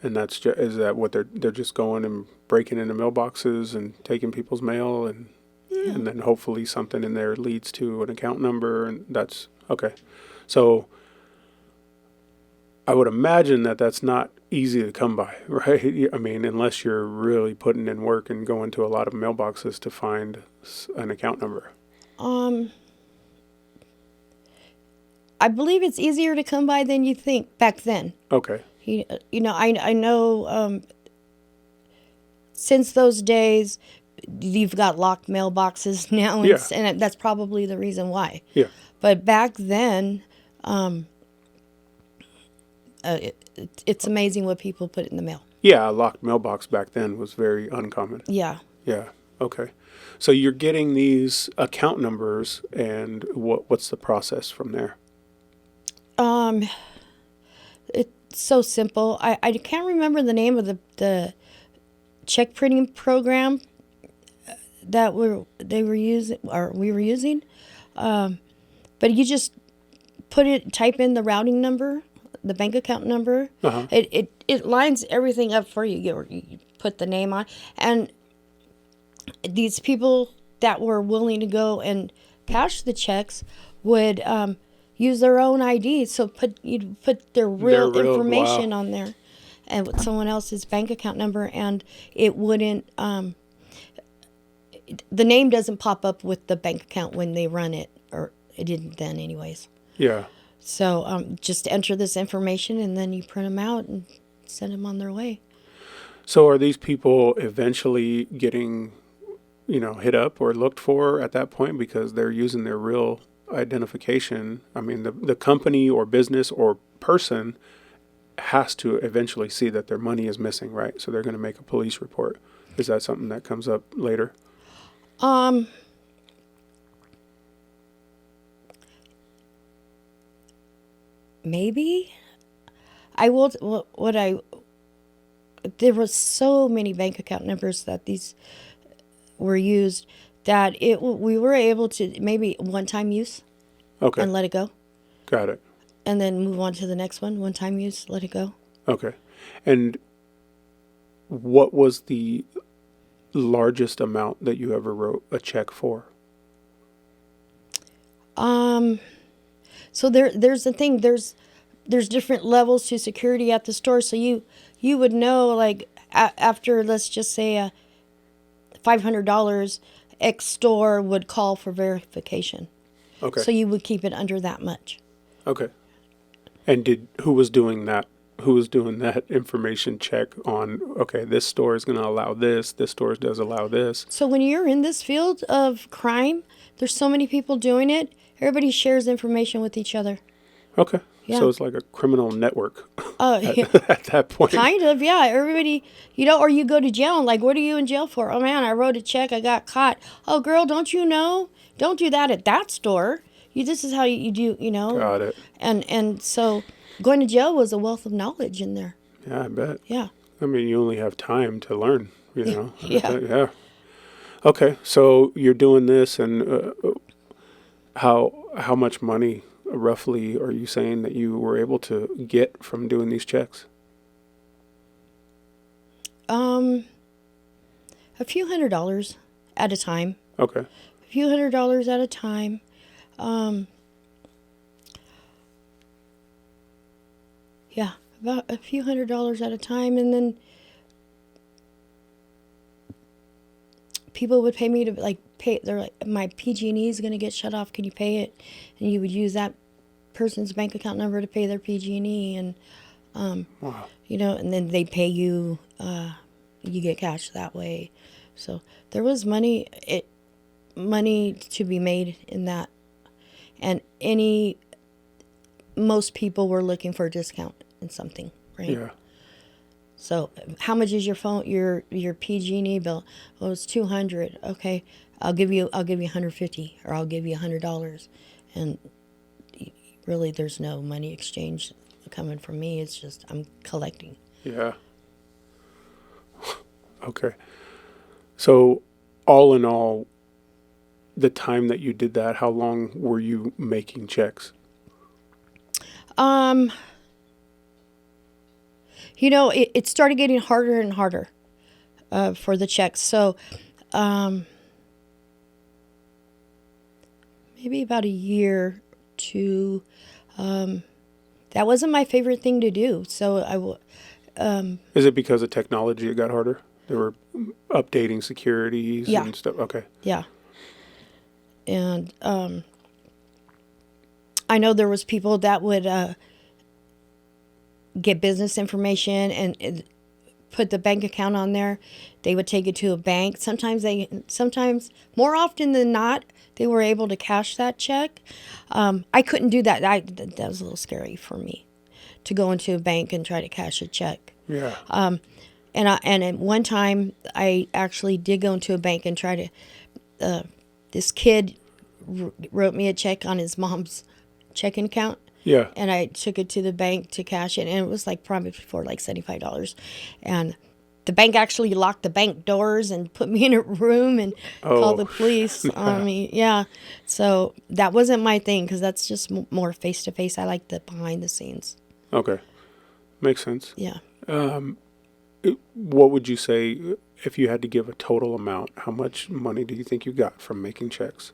And is that what they're just going and breaking into mailboxes and taking people's mail, and then hopefully something in there leads to an account number, and that's okay. So I would imagine that that's not easy to come by, right? I mean, unless you're really putting in work and going to a lot of mailboxes to find an account number. I believe it's easier to come by than you think back then. Okay. You know, I know since those days, you've got locked mailboxes now, and that's probably the reason why. Yeah. But back then, it's amazing what people put in the mail. Yeah, a locked mailbox back then was very uncommon. Yeah. Yeah. Okay. So you're getting these account numbers, and what's the process from there? It's so simple. I can't remember the name of the check printing program that we were using. But you just type in the routing number, the bank account number. Uh-huh. It lines everything up for you. You put the name on, and these people that were willing to go and cash the checks would use their own ID. So you'd put their real information on there, and with someone else's bank account number, and it wouldn't. The name doesn't pop up with the bank account when they run it, or it didn't then, anyways. Yeah. So just enter this information and then you print them out and send them on their way. So are these people eventually getting, hit up or looked for at that point because they're using their real identification? I mean, the company or business or person has to eventually see that their money is missing, right? So they're going to make a police report. Is that something that comes up later? Um, Maybe I will. What I there was so many bank account numbers that these were used that we were able to maybe one time use Okay. and let it go, Got it. and then move on to the next one time use, let it go. Okay. And what was the largest amount that you ever wrote a check for? So there's the thing. There's different levels to security at the store. So you would know, like, after, let's just say, $500, X store would call for verification. Okay. So you would keep it under that much. Okay. And who was doing that? Who was doing that information check on, okay, this store is going to allow this store does allow this? So when you're in this field of crime, there's so many people doing it. Everybody shares information with each other. Okay. Yeah. So it's like a criminal network Yeah. at that point. Kind of, yeah. Everybody, or you go to jail and, like, what are you in jail for? Oh man, I wrote a check, I got caught. Oh girl, don't you know? Don't do that at that store. This is how you do, Got it. And so going to jail was a wealth of knowledge in there. Yeah, I bet. Yeah. I mean, you only have time to learn, Yeah. Yeah. Okay. So you're doing this, and how much money roughly are you saying that you were able to get from doing these checks? A few $100s at a time. Okay. A few $100s at a time. Yeah, about a few $100s at a time, and then people would pay me to, like, pay. They're like, my PG&E is going to get shut off. Can you pay it? And you would use that person's bank account number to pay their PG&E, and Wow. and then they pay you. You get cash that way. So there was money to be made in that, and most people were looking for a discount in something, right? Yeah. So how much is your your PG&E bill? Well, it's $200. Okay, I'll give you $150, or I'll give you $100, and really there's no money exchange coming from me. It's just I'm collecting. Yeah. Okay. So all in all, the time that you did that, how long were you making checks? It started getting harder and harder for the checks. So maybe about a year to that wasn't my favorite thing to do. So Is it because of technology it got harder? They were updating securities Yeah. and stuff. Okay. yeah. And I know there was people that would get business information and put the bank account on there. They would take it to a bank. Sometimes more often than not, they were able to cash that check. I couldn't do that. That was a little scary for me to go into a bank and try to cash a check. Yeah. And at one time, I actually did go into a bank and try to. This kid wrote me a check on his mom's checking account. Yeah. And I took it to the bank to cash it, and it was like probably for like $75. And the bank actually locked the bank doors and put me in a room and called the police on me. Yeah. So that wasn't my thing, because that's just more face to face. I like the behind the scenes. Okay. Makes sense. Yeah. What would you say if you had to give a total amount? How much money do you think you got from making checks?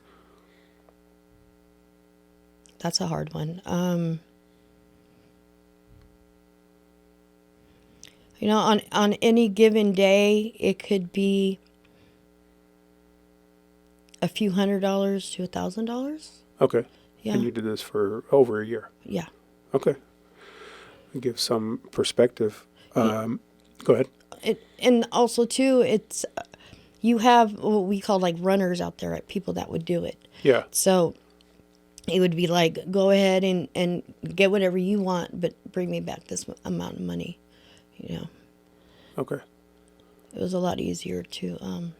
That's a hard one. On any given day, it could be a few $100s to $1,000. Okay. Yeah. And you did this for over a year. Yeah. Okay. Give some perspective. Go ahead. And also too, it's you have what we call like runners out there, people that would do it. Yeah. So it would be like, go ahead and get whatever you want, but bring me back this amount of money. You know, Okay. it was a lot easier to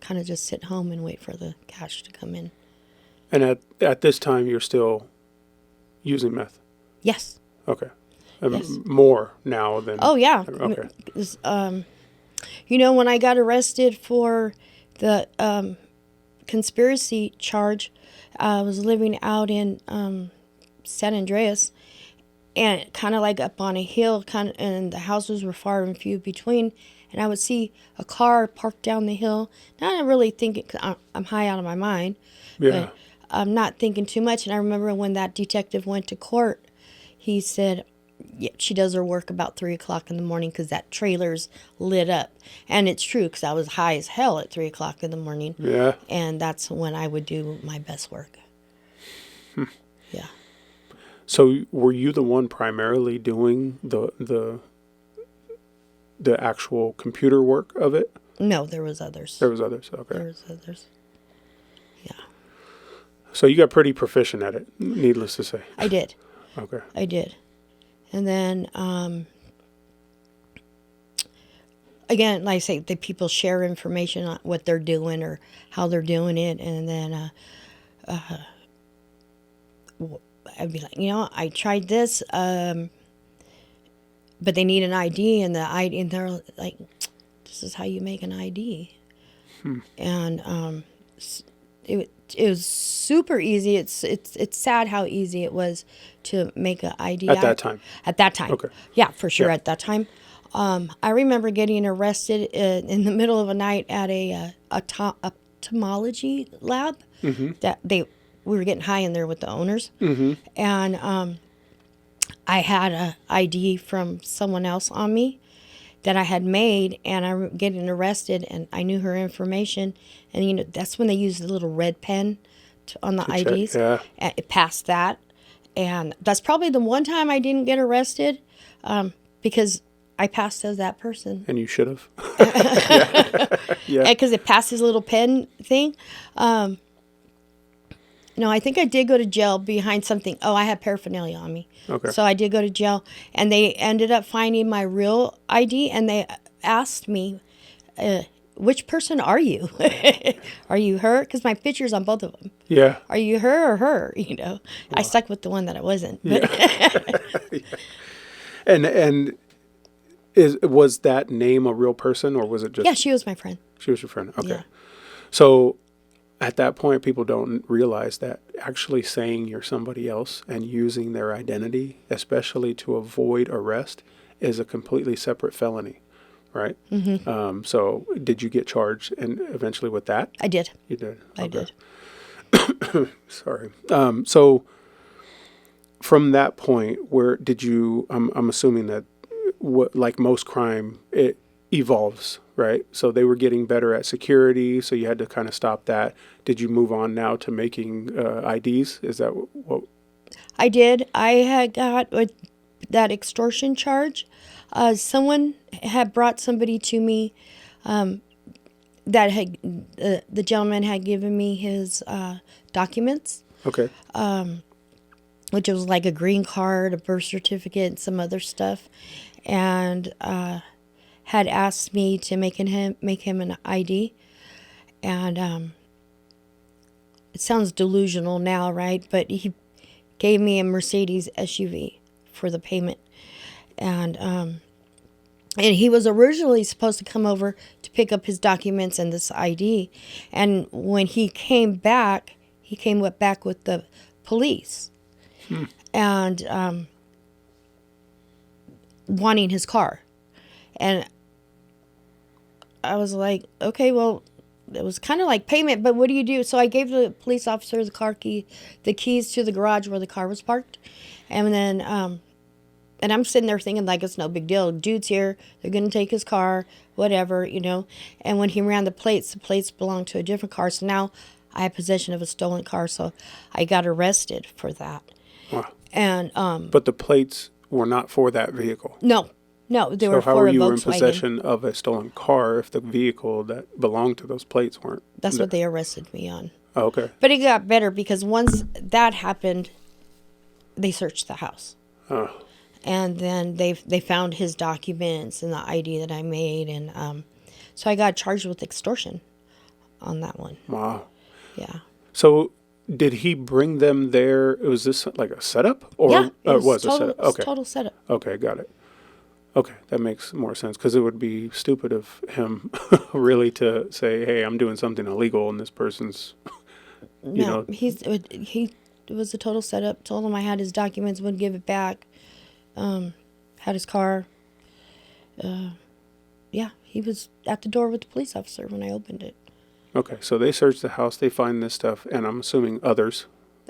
kind of just sit home and wait for the cash to come in. And at this time, you're still using meth. Yes. Okay. Yes. More now than. Oh yeah. Okay. You know, when I got arrested for the conspiracy charge, I was living out in San Andreas, and kind of like up on a hill, and the houses were far and few between. And I would see a car parked down the hill. Not really thinking, 'cause I'm high out of my mind. Yeah. But I'm not thinking too much. And I remember when that detective went to court, he said, yeah, she does her work about 3 o'clock in the morning because that trailer's lit up. And it's true, because I was high as hell at 3 o'clock in the morning. Yeah. And that's when I would do my best work. Yeah. So were you the one primarily doing the actual computer work of it? No, there was others. There was others. Okay. There was others. Yeah. So you got pretty proficient at it, needless to say. I did. Okay. I did. And then, again, like I say, the people share information on what they're doing or how they're doing it. And then I'd be like, you know, I tried this, but they need an ID. And and they're like, this is how you make an ID. And it was super easy. It's sad how easy it was to make an ID At that time. At that time, Okay. yeah, for sure. Yeah. At that time, I remember getting arrested in the middle of a night at a ophthalmology lab. That we were getting high in there with the owners, and I had a ID from someone else on me that I had made, and I'm getting arrested, and I knew her information, and you know that's when they use the little red pen on the IDs. Check, yeah. And it passed that, and that's probably the one time I didn't get arrested, because I passed as that person. And you should have. Yeah, because it passed his little pen thing. No, I think I did go to jail behind something. Oh, I had paraphernalia on me. Okay. So I did go to jail, and they ended up finding my real ID, and they asked me, which person are you? Are you her? Because my picture's on both of them. Yeah. Are you her or her? You know, I stuck with the one that I wasn't. But And was that name a real person, or was it just? yeah, she was my friend. She was your friend. Okay. Yeah. So at that point, people don't realize that actually saying you're somebody else and using their identity, especially to avoid arrest, is a completely separate felony, right? So did you get charged and eventually with that? I did. You did. I did. Sorry. So from that point, where did you? I'm assuming that, like most crime, it evolves, right? So they were getting better at security, so you had to kind of stop that. Did you move on now to making IDs? Is that what? I did. I had got that extortion charge. Someone had brought somebody to me that had the gentleman had given me his documents, Okay. which was like a green card, a birth certificate, and some other stuff, and had asked me to make him an ID, and it sounds delusional now, right? But he gave me a Mercedes SUV for the payment, and he was originally supposed to come over to pick up his documents and this ID, and when he came back with the police, and wanting his car, and I was like, okay, well, it was kind of like payment, but what do you do? So I gave the police officer the keys to the garage where the car was parked, and then and I'm sitting there thinking like it's no big deal. Dude's here, they're gonna take his car, whatever, you know. And when he ran the plates belonged to a different car. So now I had possession of a stolen car, so I got arrested for that. Wow. And But the plates were not for that vehicle. no, they So were how for were a you in Volkswagen. possession of a stolen car if the vehicle that belonged to those plates weren't? That's there? what they arrested me on. Oh, okay. But it got better because once that happened, they searched the house. Oh, And then they found his documents and the ID that I made, and so I got charged with extortion on that one. wow. Yeah. So did he bring them there? Was this like a setup, or Yeah, it was a total, setup? Okay. total setup. Okay, got it. Okay, that makes more sense because it would be stupid of him really to say, "Hey, I'm doing something illegal," and this person's, No, he it was a total setup. Told him I had his documents, wouldn't give it back. Had his car. Yeah, he was at the door with the police officer when I opened it. Okay, so they search the house, they find this stuff, and I'm assuming others.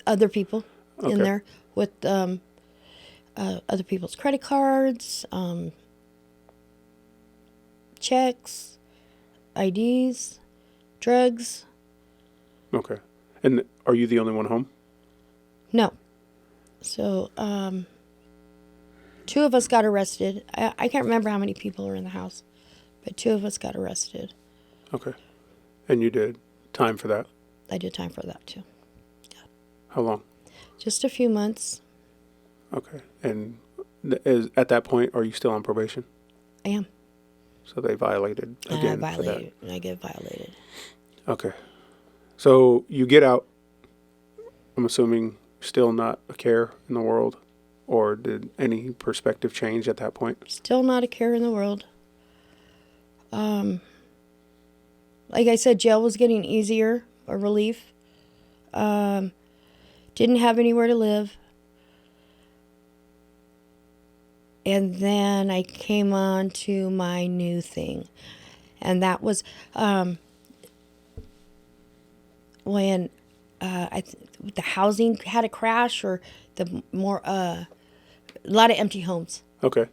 Other people Okay. in there with other people's credit cards, checks, IDs, drugs. Okay, and are you the only one home? No. So, two of us got arrested. I can't remember how many people were in the house, but two of us got arrested. Okay, and you did time for that. I did time for that too. How long? Just a few months. Okay, and at that point, are you still on probation? I am. So they violated again And I for that. violated. And I get violated. Okay, so you get out. I'm assuming still not a care in the world, or did any perspective change at that point? Still not a care in the world. Like I said, jail was getting easier, a relief. Didn't have anywhere to live. And then I came on to my new thing. And that was when the housing had a crash, or the more a lot of empty homes. Okay,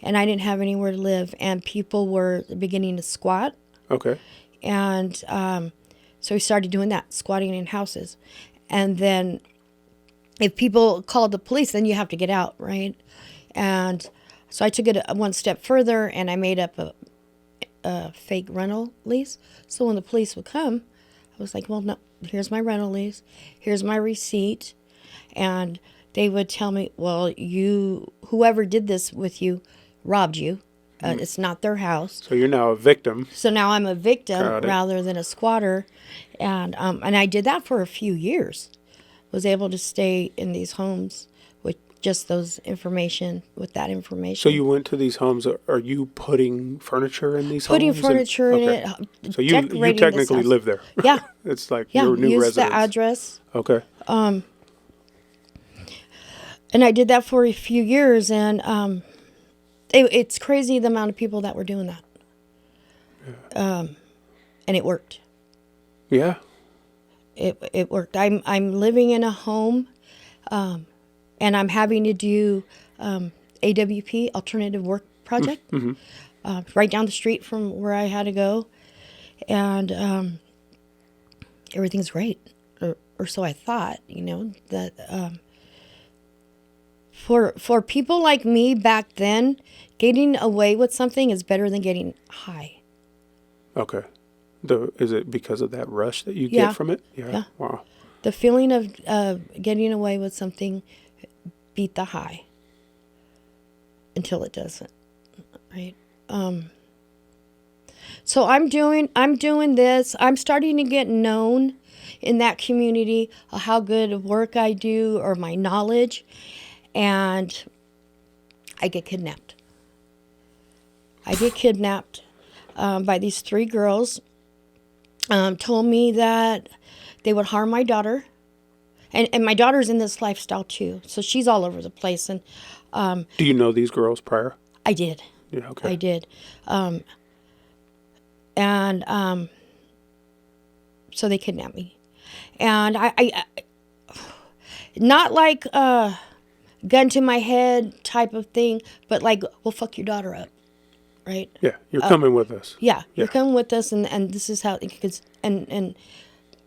And I didn't have anywhere to live, and people were beginning to squat. okay, And so we started doing that, squatting in houses. And then if people called the police, then you have to get out, right? And so I took it one step further, and I made up a fake rental lease. So when the police would come, I was like, well, no, here's my rental lease. Here's my receipt. And they would tell me, well, whoever did this with you robbed you. It's not their house. so you're now a victim. So now I'm a victim Got it. rather than a squatter. And I did that for a few years. Was able to stay in these homes with just with that information. So you went to these homes. Are you putting furniture in these Putting homes? furniture in Okay. it. So you decorating technically this house. live there. Yeah. It's like Yeah, your new use residence. the address. Okay. And I did that for a few years, and it's crazy the amount of people that were doing that. And it worked. Yeah. It worked. I'm living in a home, and I'm having to do AWP, Alternative Work Project, right down the street from where I had to go, and everything's great, or so I thought. That for people like me back then, getting away with something is better than getting high. Okay. Is it because of that rush that you Yeah. get from it? Yeah. Wow. The feeling of getting away with something beat the high until it doesn't, right? So I'm doing this. I'm starting to get known in that community of how good of work I do or my knowledge, and I get kidnapped. By these three girls. Told me that they would harm my daughter. And my daughter's in this lifestyle too. So she's all over the place. And Do you know these girls prior? I did. Yeah. Okay. I did. So they kidnapped me. And I not like a gun to my head type of thing, but like, well, fuck your daughter up. Right? Yeah. You're coming with us. Yeah, you're Yeah. coming with us, and this is how, because and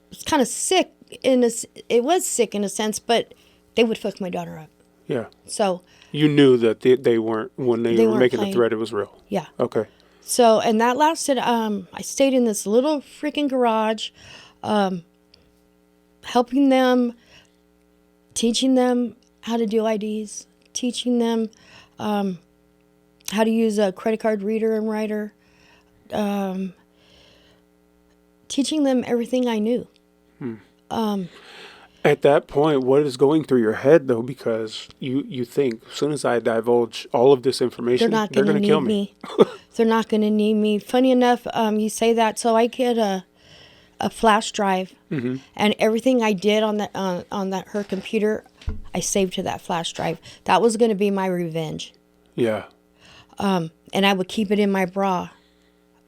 was kind of sick it was sick in a sense, but they would fuck my daughter up. Yeah. So You knew that they weren't, when they were weren't making playing. the threat, it was real. Yeah. Okay. So, and that lasted, I stayed in this little freaking garage, helping them, teaching them how to do IDs, teaching them how to use a credit card reader and writer, teaching them everything I knew. At that point, what is going through your head, though? Because you think, as soon as I divulge all of this information, They're not they're going to going to need kill me. me. They're not going to need me. Funny enough, you say that. So I get a flash drive, and everything I did on that her computer, I saved to that flash drive. That was going to be my revenge. Yeah. And I would keep it in my bra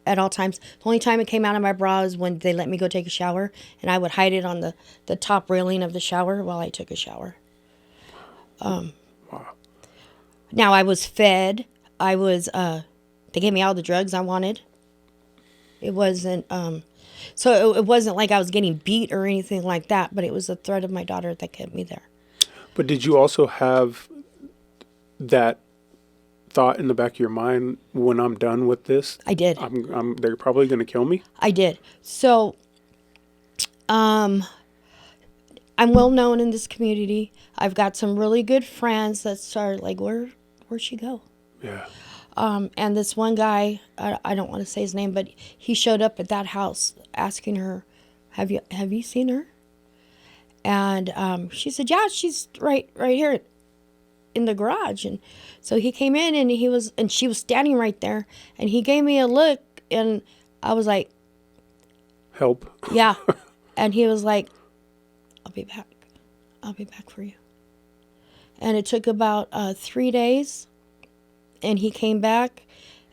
at all times. The only time it came out of my bra is when they let me go take a shower, and I would hide it on the top railing of the shower while I took a shower. Wow. Now I was fed. I was. They gave me all the drugs I wanted. It wasn't. So it wasn't like I was getting beat or anything like that, but it was the threat of my daughter that kept me there. But did you also have that thought in the back of your mind, when I'm done with this, I did. they're probably going to kill me? I did. So, I'm well known in this community. I've got some really good friends that started like, where'd she go? Yeah. And this one guy, I don't want to say his name, but he showed up at that house asking her, have you seen her? And she said, yeah, she's right here in the garage. And so he came in, and she was standing right there, and he gave me a look, and I was like, Help. yeah. And he was like, I'll be back for you. And it took about 3 days, and he came back,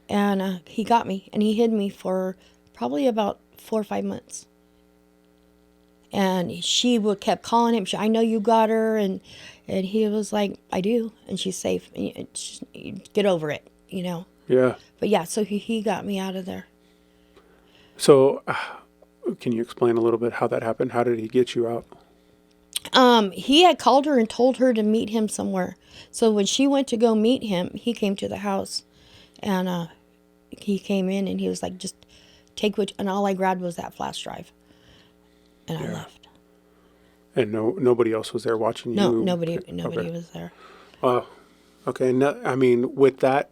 and he got me, and he hid me for probably about 4 or 5 months. And she kept calling him. I know you got her, and he was like, I do, and she's safe. And just, get over it, you know. Yeah. But yeah, so he got me out of there. So, can you explain a little bit how that happened? How did he get you out? He had called her and told her to meet him somewhere. So when she went to go meet him, he came to the house, and he came in, and he was like, just take and all I grabbed was that flash drive, and I left. And nobody else was there watching you? No, nobody Okay. was there. Okay. No, I mean, with that,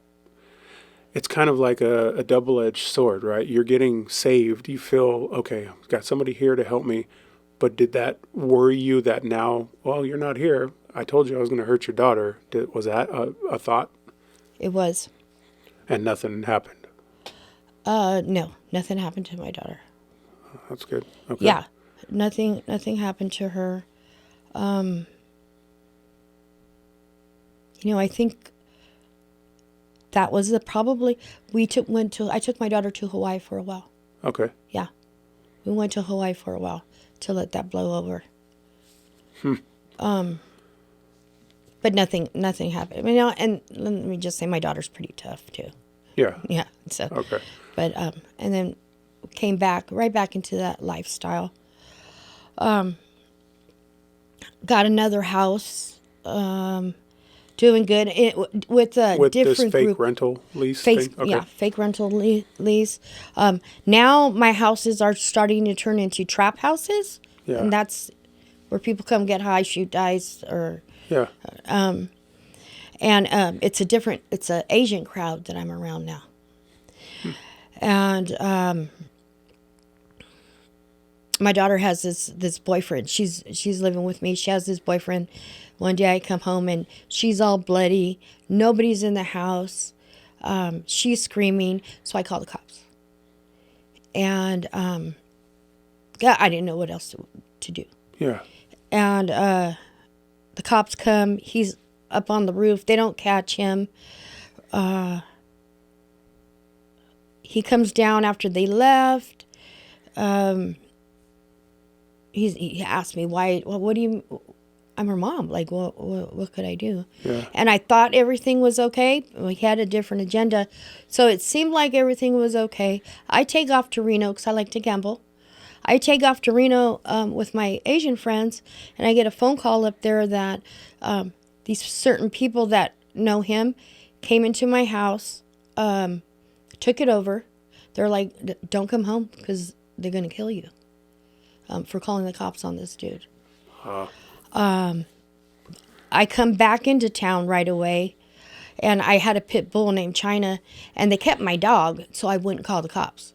it's kind of like a double-edged sword, right? You're getting saved. You feel, okay, I've got somebody here to help me. But did that worry you that now, well, you're not here. I told you I was going to hurt your daughter. Was that a thought? It was. And nothing happened? No, nothing happened to my daughter. That's good. Okay. Yeah, nothing happened to her. I think that was probably I took my daughter to Hawaii for a while. Okay. Yeah, we went to Hawaii for a while to let that blow over. But nothing happened. I mean, and let me just say, my daughter's pretty tough too. Yeah. Yeah. So. Okay. But and then came right back into that lifestyle. Got another house. Doing good with a With different this fake group. rental lease Fake, thing? Okay. yeah, fake rental lease. Now my houses are starting to turn into trap houses, Yeah. and that's where people come get high, shoot dice, or Yeah. and it's a Asian crowd that I'm around now, and my daughter has this boyfriend. She's living with me. She has this boyfriend. One day I come home and she's all bloody. Nobody's in the house. She's screaming. So I call the cops. And yeah, I didn't know what else to do. Yeah. And the cops come. He's up on the roof. They don't catch him. He comes down after they left. He asked me why. Well, what do you? I'm her mom. Like, what could I do? Yeah. And I thought everything was okay. We had a different agenda, so it seemed like everything was okay. I take off to Reno because I like to gamble. I take off to Reno with my Asian friends, and I get a phone call up there that these certain people that know him came into my house, took it over. They're like, don't come home because they're going to kill you for calling the cops on this dude. I come back into town right away, and I had a pit bull named China, and they kept my dog so I wouldn't call the cops.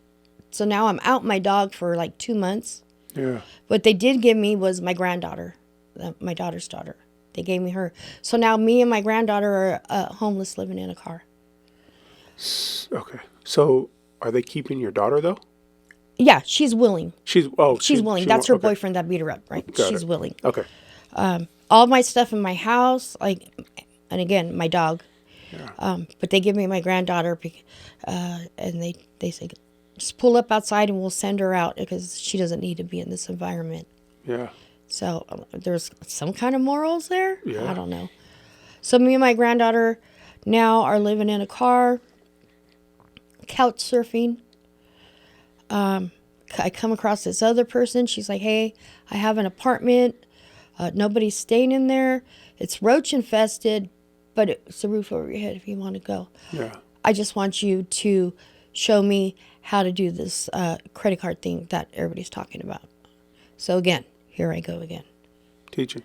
So now I'm out my dog for like 2 months. Yeah. What they did give me was my granddaughter, my daughter's daughter. They gave me her. So now me and my granddaughter are homeless living in a car. Okay. So are they keeping your daughter though? Yeah, she's willing. She's willing. That's her okay. boyfriend that beat her up, right? Got She's it. willing. Okay. All my stuff in my house, like, and again, my dog. Yeah. But they give me my granddaughter, and they say, just pull up outside and we'll send her out because she doesn't need to be in this environment. Yeah. So there's some kind of morals there. Yeah. I don't know. So me and my granddaughter now are living in a car, couch surfing. I come across this other person. She's like, hey, I have an apartment. Nobody's staying in there. It's roach infested, but it's a roof over your head if you want to go. Yeah. I just want you to show me how to do this credit card thing that everybody's talking about. So again, here I go again. Teaching.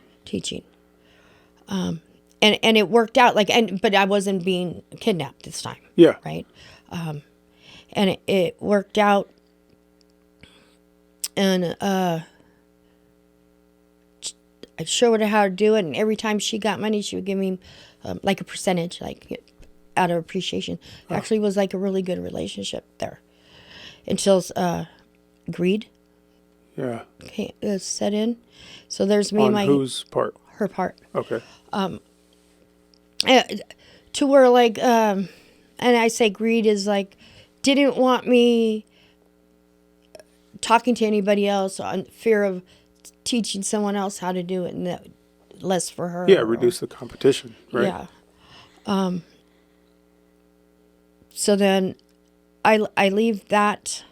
And it worked out but I wasn't being kidnapped this time. Yeah. Right. And it worked out. And I showed her how to do it. And every time she got money, she would give me like a percentage, like out of appreciation. Actually, was like a really good relationship there until greed. Yeah. Set in. So there's me, On whose part? Her part. Okay. To where like, and I say greed is like, didn't want me talking to anybody else on fear of teaching someone else how to do it and that less for her. Yeah, reduce the competition, right? Yeah. So then I leave that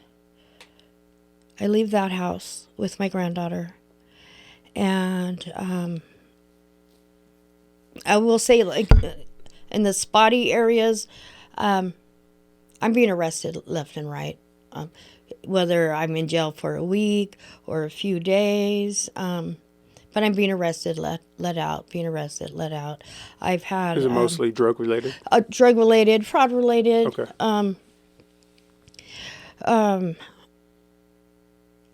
house with my granddaughter, and I will say, like, in the spotty areas, I'm being arrested left and right. Whether I'm in jail for a week or a few days, but I'm being arrested, let out, being arrested, let out. I've had... Is it mostly drug-related? Drug-related, fraud-related. Okay.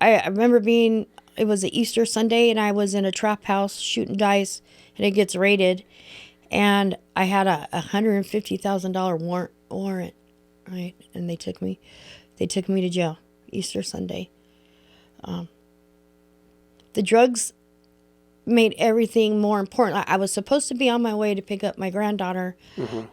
I remember it was an Easter Sunday, and I was in a trap house shooting dice, and it gets raided, and I had a $150,000 warrant, right? And they took me to jail Easter Sunday. The drugs made everything more important. I was supposed to be on my way to pick up my granddaughter,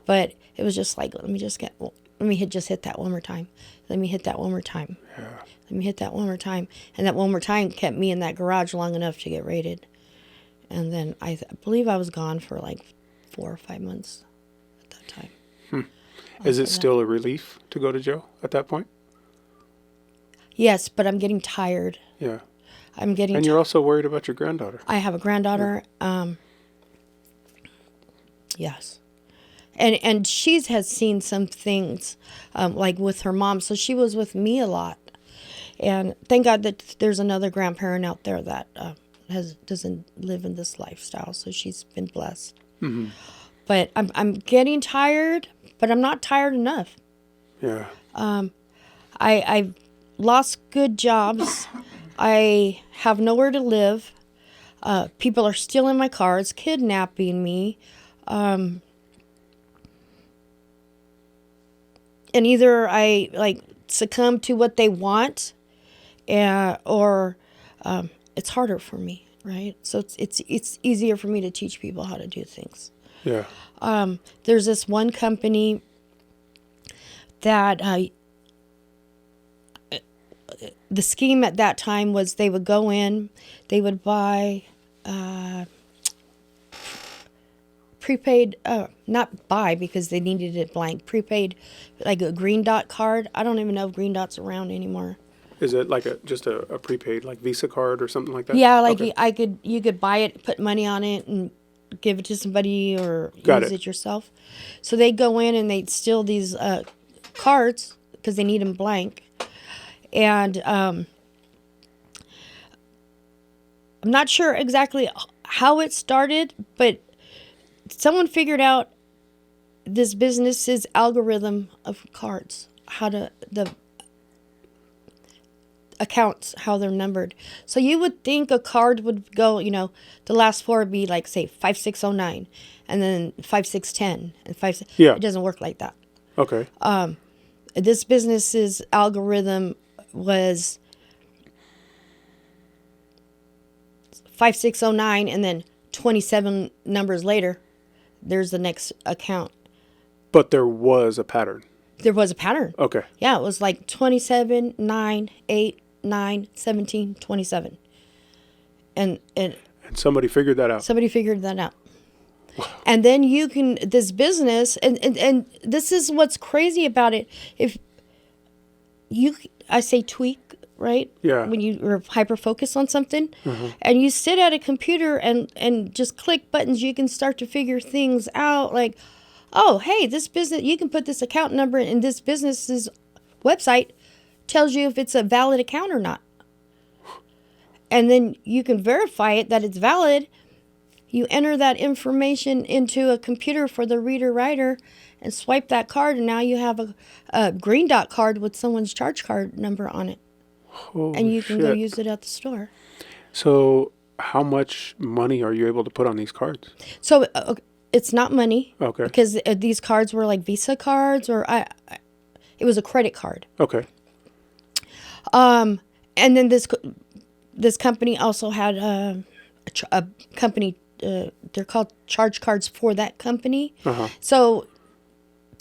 but it was just like, let me just hit that one more time. Let me hit that one more time. Yeah. Let me hit that one more time. And that one more time kept me in that garage long enough to get raided. And then I believe I was gone for like 4 or 5 months at that time. Is it still a relief to go to jail at that point? Yes, but I'm getting tired. Yeah. I'm getting... And you're also worried about your granddaughter. I have a granddaughter. Yes. And she has seen some things, like with her mom. So she was with me a lot. And thank God that there's another grandparent out there that doesn't live in this lifestyle. So she's been blessed. Mm-hmm. But I'm getting tired, but I'm not tired enough. Yeah. I've lost good jobs. I have nowhere to live. People are stealing my cars, kidnapping me. And either I like succumb to what they want, or it's harder for me, right? So it's easier for me to teach people how to do things. Yeah. There's this one company that the scheme at that time was they would go in, they would buy prepaid, not buy because they needed it blank, prepaid, like a green dot card. I don't even know if green dot's around anymore. Is it like just a prepaid like Visa card or something like that? Yeah, like Okay. you could buy it, put money on it, and give it to somebody or Got use it. it yourself. So they go in and they steal these cards because they need them blank. And I'm not sure exactly how it started, but someone figured out this business's algorithm of cards, how to the accounts, how they're numbered. So you would think a card would go, the last four would be like, say, 5609, and then 5610, and Yeah. It doesn't work like that. Okay. This business's algorithm was 5609, and then 27 numbers later, there's the next account. But there was a pattern. There was a pattern. Okay. Yeah, it was like 27, 9, 8, 9, 17, 27. And And somebody figured that out. somebody figured that out. And then this business, and this is what's crazy about it. If I say tweak, right? Yeah. When you're hyper focused on something, and you sit at a computer and just click buttons, you can start to figure things out. Like, oh, hey, this business, you can put this account number in this business's website, tells you if it's a valid account or not. And then you can verify it that it's valid. You enter that information into a computer for the reader-writer and swipe that card, and now you have a green dot card with someone's charge card number on it. Holy And you can go shit. use it at the store. So how much money are you able to put on these cards? So it's not money. Okay. Because these cards were like Visa cards, or it was a credit card. Okay. And then this company also had a company. They're called charge cards for that company. Uh-huh. So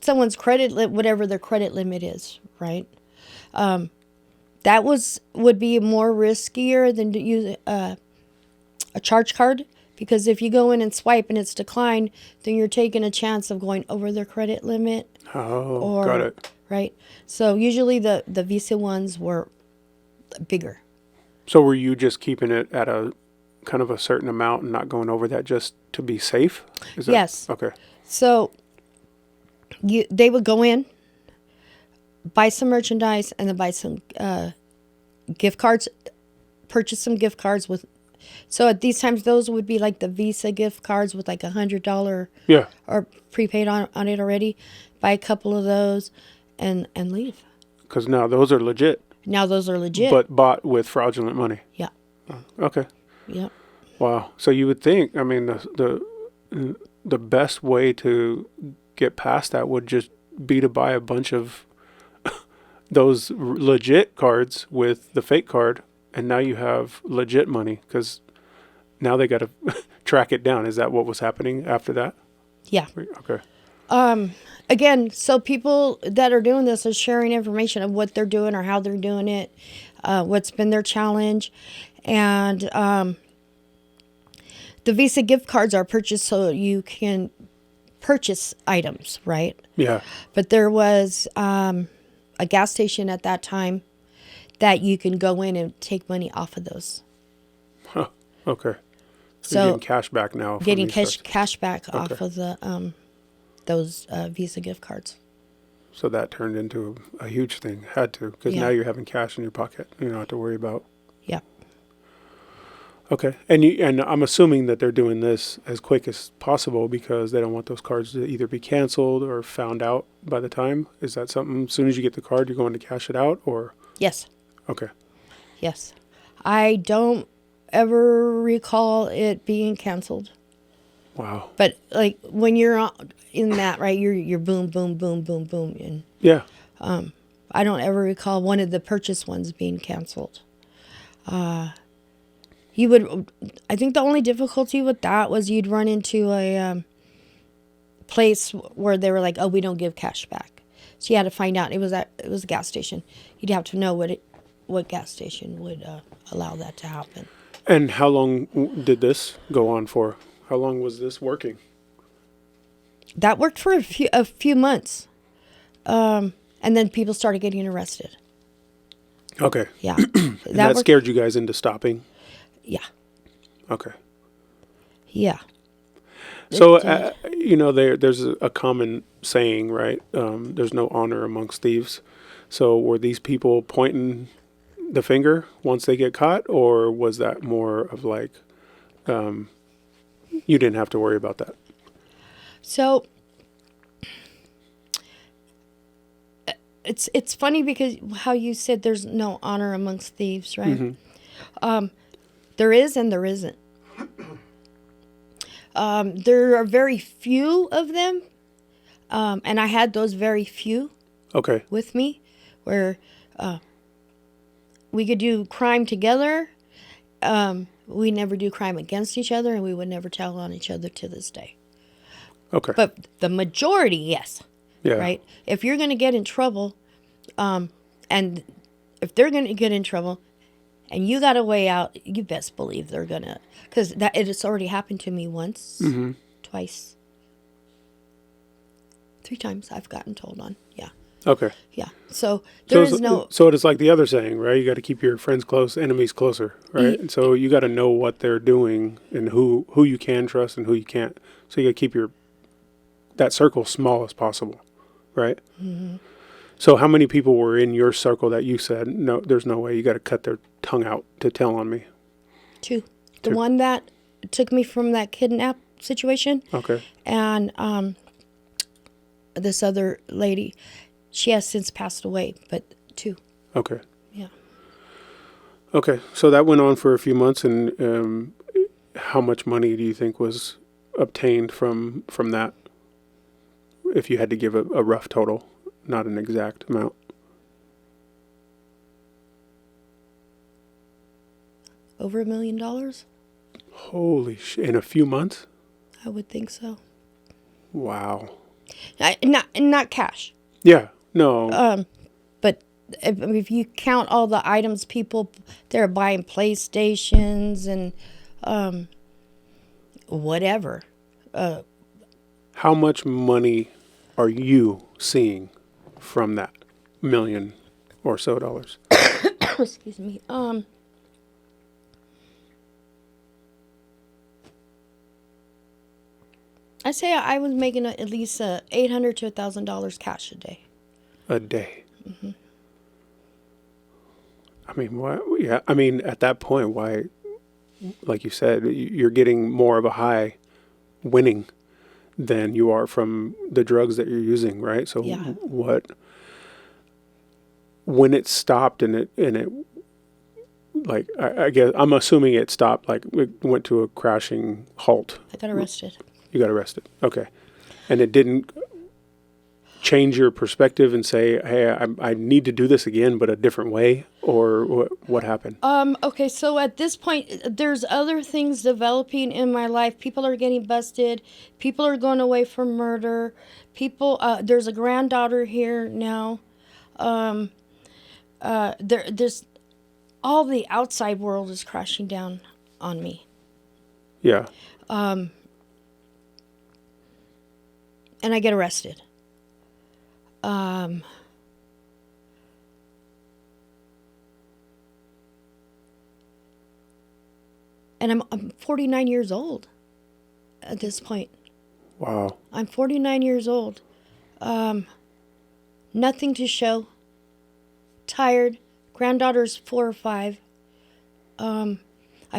someone's whatever their credit limit is, right? That would be more riskier than to use a charge card, because if you go in and swipe and it's declined, then you're taking a chance of going over their credit limit. Oh, got it. Right. So usually the Visa ones were bigger. So were you just keeping it at a kind of a certain amount and not going over that just to be safe? Is that, Yes. Okay. So they would go in, buy some merchandise, and then buy some gift cards, purchase some gift cards with. So at these times, those would be like the Visa gift cards with like $100 Yeah. or prepaid on it already. Buy a couple of those and leave. Because now those are legit, Now those are legit. but bought with fraudulent money. Yeah. Okay. Yep. Wow. So you would think, I mean, the best way to get past that would just be to buy a bunch of those legit cards with the fake card, and now you have legit money, because now they got to track it down. Is that what was happening after that? Yeah. Okay. Again, so people that are doing this are sharing information of what they're doing or how they're doing it, what's been their challenge. And the Visa gift cards are purchased so you can purchase items, right? Yeah. But there was a gas station at that time that you can go in and take money off of those. Huh. Okay. So you're getting cash back now. from getting these cards. cash back off Okay. of the those Visa gift cards. So that turned into a huge thing. Had to, because Yeah. now you're having cash in your pocket. You don't have to worry about. Yeah. Okay. And I'm assuming that they're doing this as quick as possible because they don't want those cards to either be canceled or found out by the time. Is that something, as soon as you get the card, you're going to cash it out, or? Yes. Okay. Yes. I don't ever recall it being canceled. Wow. But like when you're in that, right, you're boom, boom, boom, boom, boom. And Yeah. I don't ever recall one of the purchase ones being canceled. I think the only difficulty with that was you'd run into a place where they were like, oh, we don't give cash back. So you had to find out. It was a gas station. You'd have to know what gas station would allow that to happen. And how long did this go on for? How long was this working? That worked for a few months. And then people started getting arrested. Okay. Yeah. And that worked. scared you guys into stopping? Yeah. Okay. Yeah. So, It did. there's a common saying, right? There's no honor amongst thieves. So, were these people pointing the finger once they get caught, or was that more of like, you didn't have to worry about that? So it's funny because how you said there's no honor amongst thieves, right? There is and there isn't. There are very few of them, and I had those very few Okay. with me, where we could do crime together. We never do crime against each other, and we would never tell on each other to this day. Okay. But the majority, yes, Yeah. right? If you're going to get in trouble, and if they're going to get in trouble, and you got a way out, you best believe they're going to, because it has already happened to me once, twice, 3 times I've gotten told on. Yeah. Okay. Yeah. So there is no. So it is like the other saying, right? You got to keep your friends close, enemies closer, right? And so you got to know what they're doing and who you can trust and who you can't. So you got to keep that circle small as possible, right? So how many people were in your circle that you said, no, there's no way, you got to cut their tongue out to tell on me? 2. The Two. one that took me from that kidnap situation, Okay. and this other lady, she has since passed away, but 2. Okay. Yeah. Okay. So that went on for a few months, and how much money do you think was obtained from that? If you had to give a rough total, not an exact amount. Over $1 million? Holy shit. In a few months? I would think so. Wow. Not cash. Yeah. No. But if you count all the items people, they're buying PlayStations and whatever. How much money are you seeing from that million or so dollars? Excuse me. I say I was making at least $800 to $1,000 cash a day. A day. I mean, why? Yeah. I mean, at that point, why? Like you said, you're getting more of a high winning than you are from the drugs that you're using, right? So Yeah. what? When it stopped and it like I guess I'm assuming it stopped, like it went to a crashing halt. I got arrested. You got arrested. Okay. And it didn't change your perspective and say, hey, I need to do this again, but a different way? Or what happened? Okay, so at this point, there's other things developing in my life. People are getting busted. People are going away for murder. There's a granddaughter here now. There's all the outside world is crashing down on me. Yeah. And I get arrested. And I'm 49 years old at this point. Wow. I'm 49 years old. Nothing to show. Tired. Granddaughter's 4 or 5. I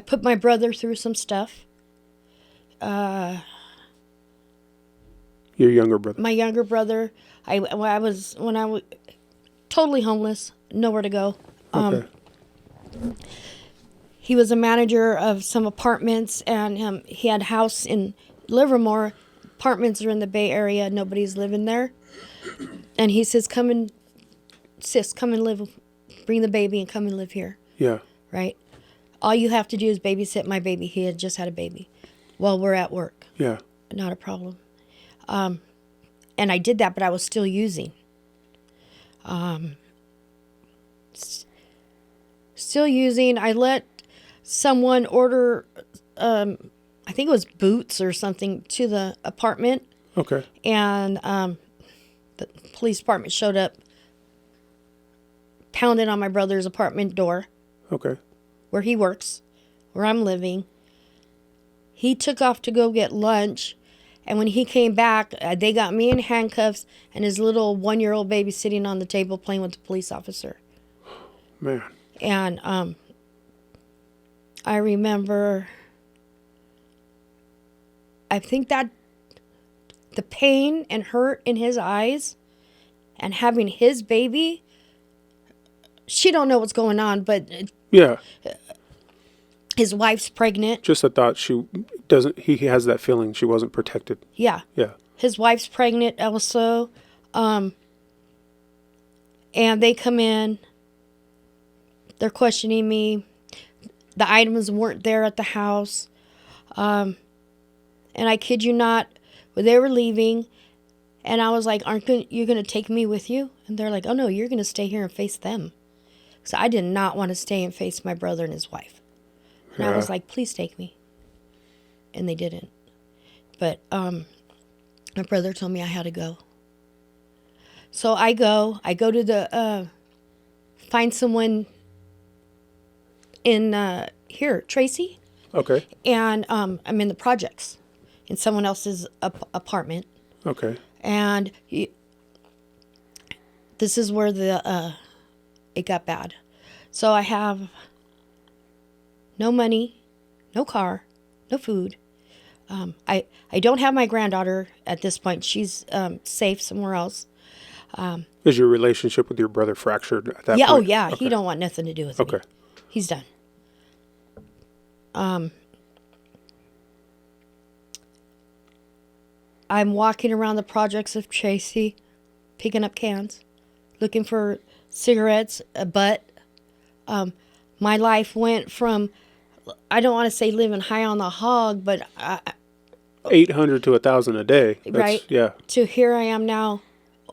put my brother through some stuff. Your younger brother. My younger brother, I was totally homeless, nowhere to go. Okay. He was a manager of some apartments, and he had a house in Livermore. Apartments are in the Bay Area. Nobody's living there. And he says, sis, come and live. Bring the baby and come and live here. Yeah. Right? All you have to do is babysit my baby. He had just had a baby while we're at work. Yeah. Not a problem. And I did that, but I was still using. Still using. I let someone order, I think it was boots or something, to the apartment. Okay. And the police department showed up pounded on my brother's apartment door Okay. where he works, where I'm living. He took off to go get lunch. And when he came back, they got me in handcuffs and his little 1-year-old baby sitting on the table playing with the police officer. Man. And I remember, I think that the pain and hurt in his eyes and having his baby, she don't know what's going on, but Yeah. his wife's pregnant. Just a thought. He has that feeling she wasn't protected. Yeah. Yeah. His wife's pregnant also. And they come in. They're questioning me. The items weren't there at the house. And I kid you not, when they were leaving, and I was like, aren't you going to take me with you? And they're like, oh no, you're going to stay here and face them. So I did not want to stay and face my brother and his wife. And I was like, please take me. And they didn't. But my brother told me I had to go. So I go to the, find someone in here, Tracy. Okay. And I'm in the projects in someone else's apartment. Okay. And this is where it got bad. So I have no money, no car, no food. I don't have my granddaughter at this point. She's safe somewhere else. Is your relationship with your brother fractured at that Yeah. point? Oh, yeah. Okay. He don't want nothing to do with me. Okay. He's done. I'm walking around the projects of Tracy, picking up cans, looking for cigarettes, but my life went from, I don't want to say living high on the hog, but 800 to 1,000 a day. That's, right? Yeah. To here I am now,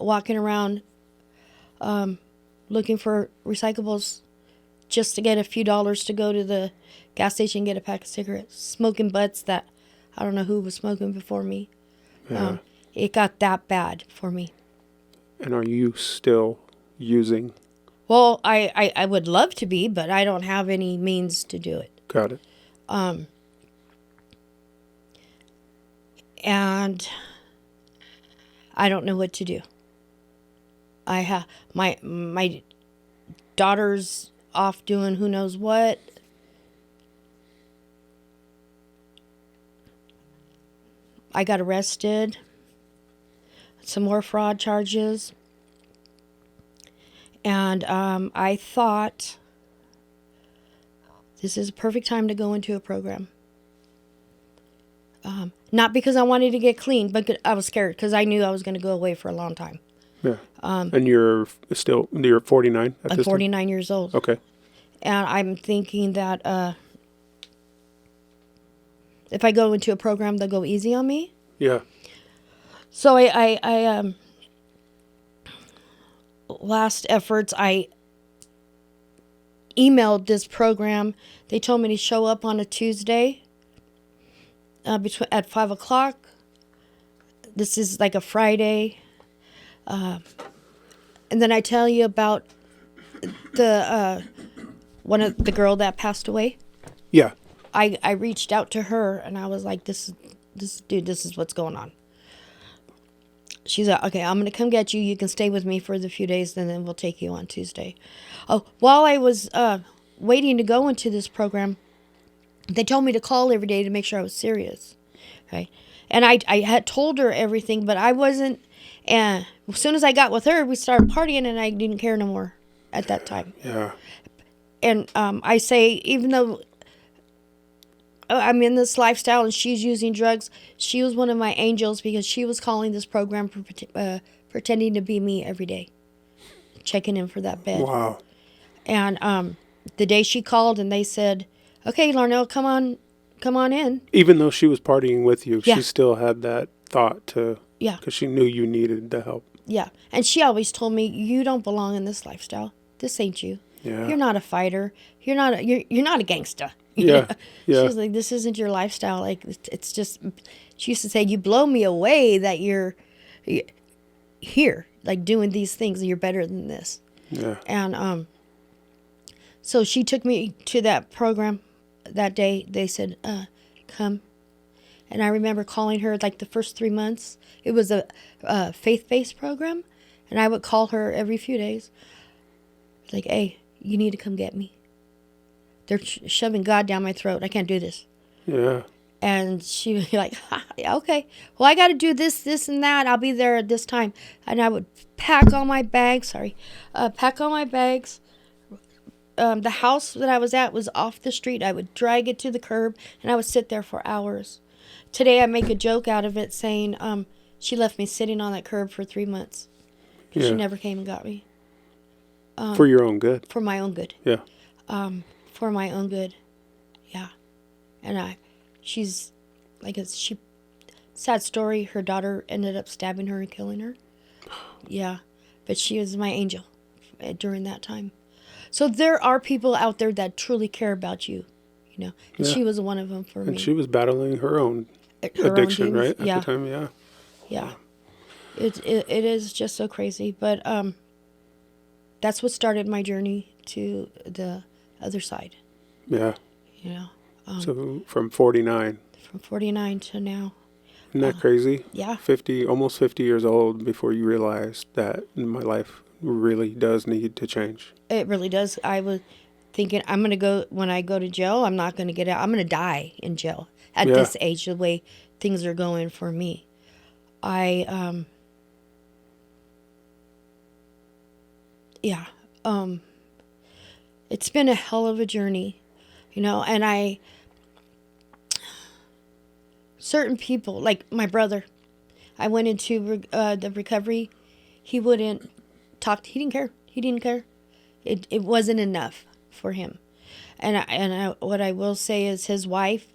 walking around, looking for recyclables, just to get a few dollars to go to the gas station and get a pack of cigarettes, smoking butts that I don't know who was smoking before me. Yeah. It got that bad for me. And are you still using? Well, I would love to be, but I don't have any means to do it. Got it. And I don't know what to do. I have my daughter's off doing who knows what. I got arrested. Some more fraud charges. And I thought this is a perfect time to go into a program. Not because I wanted to get clean, but I was scared because I knew I was going to go away for a long time. Yeah. And you're 49 at I'm this 49 years old. time? Okay. And I'm thinking that if I go into a program, they'll go easy on me. Yeah. So I last efforts, I emailed this program. They told me to show up on a Tuesday at 5 o'clock. This is like a Friday. And then I tell you about the the girl that passed away. Yeah. I reached out to her and I was like, this is what's going on. She's like, okay, I'm going to come get you. You can stay with me for the few days and then we'll take you on Tuesday. Oh, while I was waiting to go into this program, they told me to call every day to make sure I was serious. Okay. And I had told her everything, but I wasn't. And as soon as I got with her, we started partying and I didn't care no more at that time. Yeah. And I say, even though I'm in this lifestyle and she's using drugs, she was one of my angels because she was calling this program pretending to be me every day, checking in for that bed. Wow. And the day she called and they said, okay, Larnelle, come on in. Even though she was partying with you, Yeah. she still had that thought to, Yeah. because she knew you needed the help. Yeah. And she always told me, you don't belong in this lifestyle. This ain't you. Yeah. You're not a fighter. You're not a gangster. Yeah. She Yeah. was like, this isn't your lifestyle. Like, it's just, she used to say, you blow me away that you're here, like doing these things. You're better than this. Yeah. And So she took me to that program that day. They said, come. And I remember calling her like the first 3 months. It was a faith-based program. And I would call her every few days. Like, hey, you need to come get me. They're shoving God down my throat. I can't do this. Yeah. And she would be like, yeah, okay. Well, I got to do this, this, and that. I'll be there at this time. And I would pack all my bags. Pack all my bags. The house that I was at was off the street. I would drag it to the curb, and I would sit there for hours. Today, I make a joke out of it saying she left me sitting on that curb for 3 months. Yeah. She never came and got me. For your own good. For my own good. Yeah. For my own good. Yeah. And she's, like, sad story, her daughter ended up stabbing her and killing her. Yeah. But she was my angel during that time. So there are people out there that truly care about you, you know. And Yeah. she was one of them for me. And she was battling her own Her own addiction, demons. right? At Yeah. the time, yeah. Yeah. It is just so crazy. But that's what started my journey to the other side, Yeah. you know. So from 49. From 49 to now. Isn't that crazy? Yeah. 50, almost 50 years old before you realized that my life really does need to change. It really does. I was thinking, I'm going to go, when I go to jail, I'm not going to get out. I'm going to die in jail at Yeah. this age, the way things are going for me. It's been a hell of a journey, you know, and certain people, like my brother, I went into the recovery. He wouldn't talk. He didn't care. He didn't care. It wasn't enough for him. And what I will say is his wife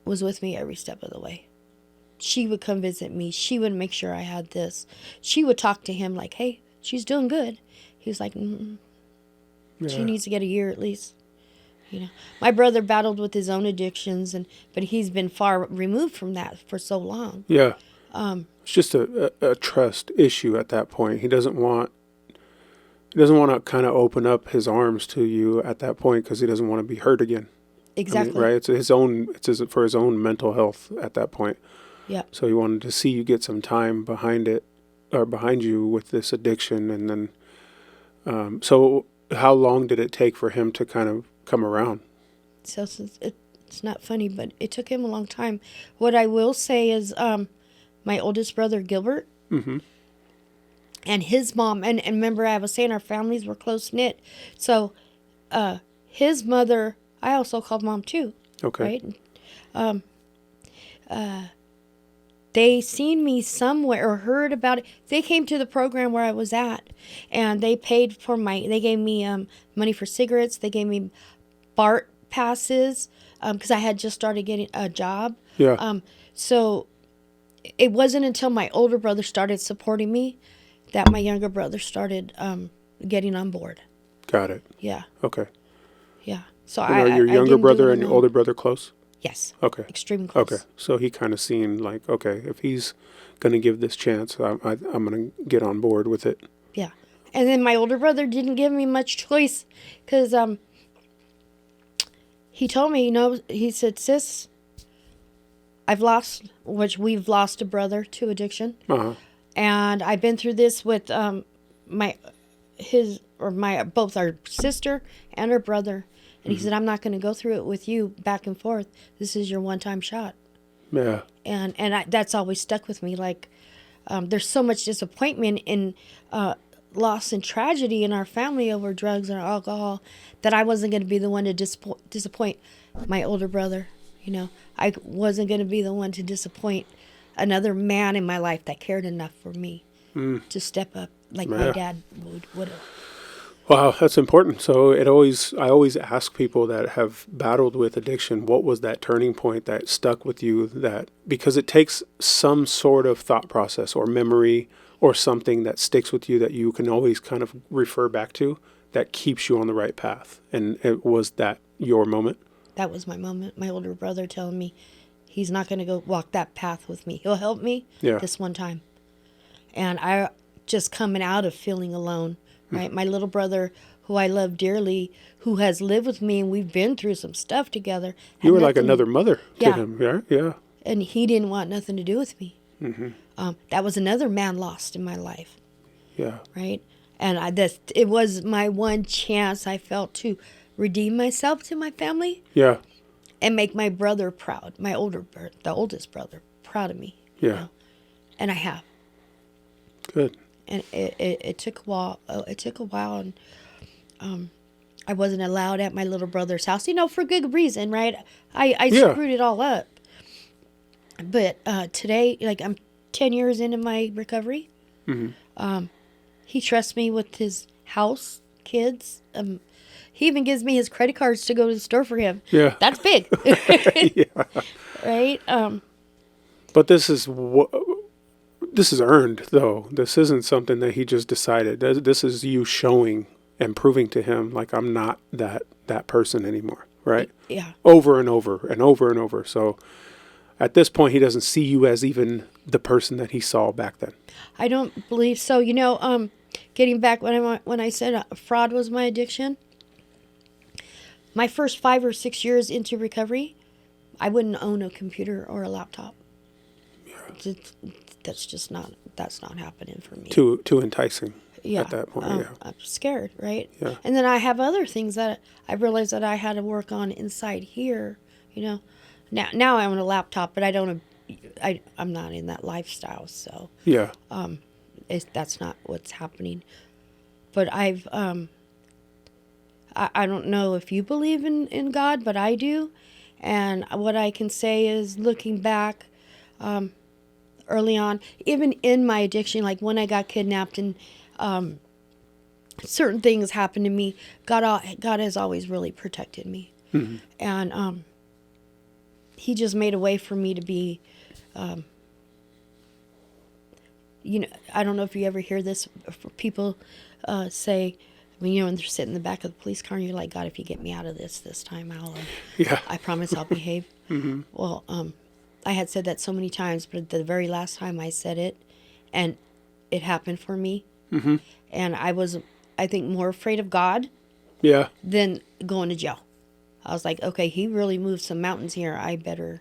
was with me every step of the way. She would come visit me. She would make sure I had this. She would talk to him like, hey, she's doing good. He was like, she needs to get a year at least. You know, my brother battled with his own addictions, but he's been far removed from that for so long. Yeah. It's just a trust issue at that point. He doesn't want to kind of open up his arms to you at that point because he doesn't want to be hurt again. Exactly. I mean, right? It's for his own mental health at that point. Yeah. So he wanted to see you get some time behind you with this addiction. And then, so how long did it take for him to kind of come around? So it's not funny, but it took him a long time. What I will say is my oldest brother, Gilbert, and his mom, and remember I was saying our families were close-knit. So his mother, I also called mom too. Okay. Right? They seen me somewhere or heard about it. They came to the program where I was at, and they paid for they gave me money for cigarettes. They gave me BART passes because I had just started getting a job. Yeah. So it wasn't until my older brother started supporting me that my younger brother started getting on board. Got it. Yeah. Okay. Yeah. So And are your younger didn't do brother it and your alone. older brother close? Yes. Okay. Extremely close. Okay. So he kind of seen like, okay, if he's going to give this chance, I'm going to get on board with it. Yeah. And then my older brother didn't give me much choice because he told me, he said, sis, we've lost a brother to addiction. Uh-huh. And I've been through this with both our sister and her brother. And he said, I'm not going to go through it with you back and forth. This is your one-time shot. Yeah. And that's always stuck with me. Like, there's so much disappointment in loss and tragedy in our family over drugs and alcohol that I wasn't going to be the one to disappoint my older brother. I wasn't going to be the one to disappoint another man in my life that cared enough for me to step up like my dad would have. Wow, that's important. So I always ask people that have battled with addiction, what was that turning point that stuck with you? Because it takes some sort of thought process or memory or something that sticks with you that you can always kind of refer back to that keeps you on the right path. And was that your moment? That was my moment. My older brother telling me he's not going to go walk that path with me. He'll help me this one time. And I just coming out of feeling alone right? My little brother, who I love dearly, who has lived with me, and we've been through some stuff together. You had were like nothing- another mother to Yeah. him, yeah? Yeah. and he didn't want nothing to do with me. That was another man lost in my life, Yeah. right? And it was my one chance I felt to redeem myself to my family Yeah. and make my brother proud, the oldest brother, proud of me. Yeah. And I have. Good. And it took a while. It took a while, and I wasn't allowed at my little brother's house, for good reason, right? I Yeah. screwed it all up. But today, like, I'm 10 years into my recovery. He trusts me with his house, kids. He even gives me his credit cards to go to the store for him. Yeah. That's big. Yeah. Right? But this is earned, though. This isn't something that he just decided. This is you showing and proving to him, like, I'm not that person anymore, right? Yeah. Over and over and over and over. So at this point, he doesn't see you as even the person that he saw back then. I don't believe so. Getting back when I said fraud was my addiction, my first 5 or 6 years into recovery, I wouldn't own a computer or a laptop. Yeah. That's not happening for me. Too enticing at that point, yeah. I'm scared, right? Yeah. And then I have other things that I realized that I had to work on inside here, Now I own a laptop, but I'm not in that lifestyle, so Yeah. that's not what's happening. But I don't know if you believe in God, but I do. And what I can say is, looking back, early on, even in my addiction, like when I got kidnapped and certain things happened to me, God has always really protected me. Mm-hmm. And he just made a way for me to be, I don't know if you ever hear this, people say, when they're sitting in the back of the police car and you're like, God, if you get me out of this time, I promise I'll behave. Mm-hmm. Well, I had said that so many times, but the very last time I said it, and it happened for me. Mm-hmm. And I was, I think, more afraid of God than going to jail. I was like, okay, he really moved some mountains here. I better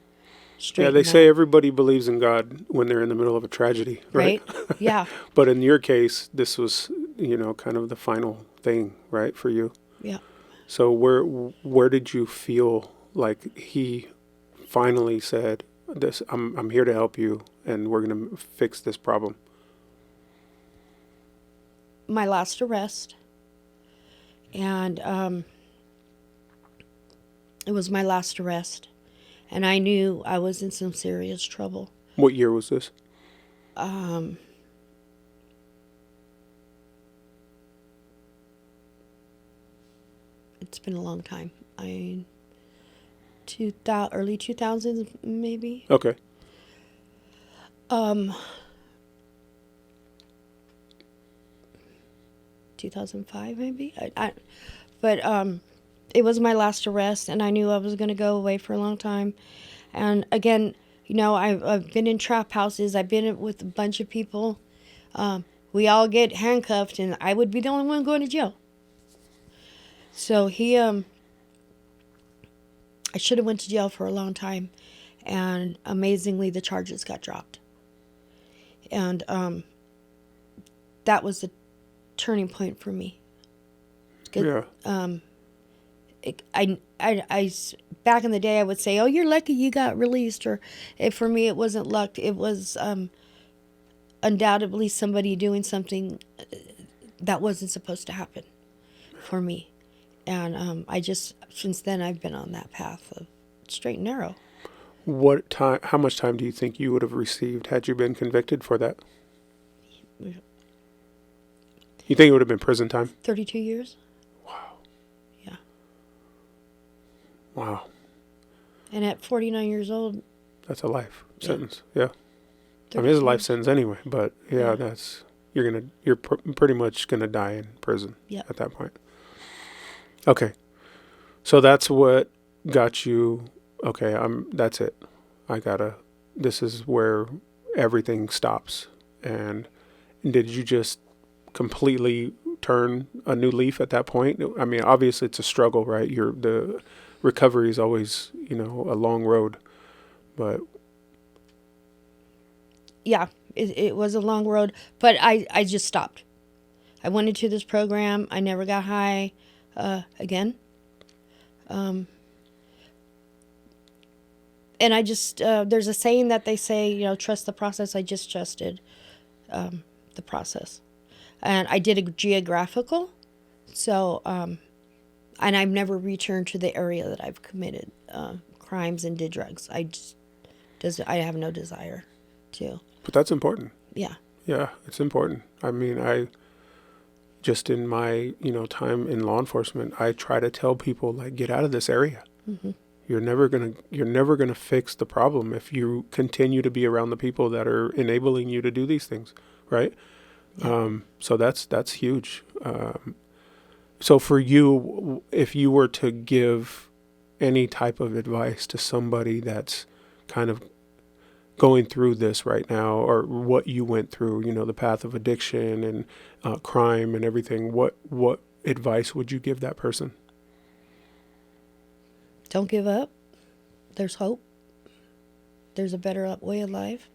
straighten they up. say everybody believes in God when they're in the middle of a tragedy, right? Yeah. But in your case, this was, kind of the final thing, right, for you? Yeah. So where did you feel like he finally said, "This, I'm here to help you, and we're going to fix this problem"? My last arrest, and it was my last arrest, and I knew I was in some serious trouble. What year was this? It's been a long time. Early 2000s, maybe. Okay. 2005, maybe. But it was my last arrest, and I knew I was going to go away for a long time. And again, I've been in trap houses. I've been with a bunch of people. We all get handcuffed, and I would be the only one going to jail. So I should have went to jail for a long time, and amazingly, the charges got dropped. And that was the turning point for me. Yeah. I back in the day, I would say, "Oh, you're lucky you got released," or for me, it wasn't luck. It was undoubtedly somebody doing something that wasn't supposed to happen for me. And since then, I've been on that path of straight and narrow. How much time do you think you would have received had you been convicted for that? You think it would have been prison time? 32 years. Wow. Yeah. Wow. And at 49 years old. That's a life sentence. Yeah. I mean, it's a life sentence anyway, but you're pretty much gonna die in prison at that point. Okay. So that's what got you, okay, that's it. This is where everything stops. And did you just completely turn a new leaf at that point? I mean, obviously it's a struggle, right? The recovery is always, a long road, but Yeah, it was a long road, but I just stopped. I went into this program. I never got high again. And I just, there's a saying that they say, trust the process. I just trusted the process. And I did a geographical. So, and I've never returned to the area that I've committed crimes and did drugs. I have no desire to. but that's important. Yeah. Yeah, it's important. I mean, I just in my, time in law enforcement, I try to tell people like get out of this area. Mm-hmm. You're never going to fix the problem if you continue to be around the people that are enabling you to do these things, right? Yeah. So that's huge. So for you, if you were to give any type of advice to somebody that's kind of going through this right now, or what you went through, the path of addiction and crime and everything, what advice would you give that person? Don't give up. There's hope. There's a better way of life.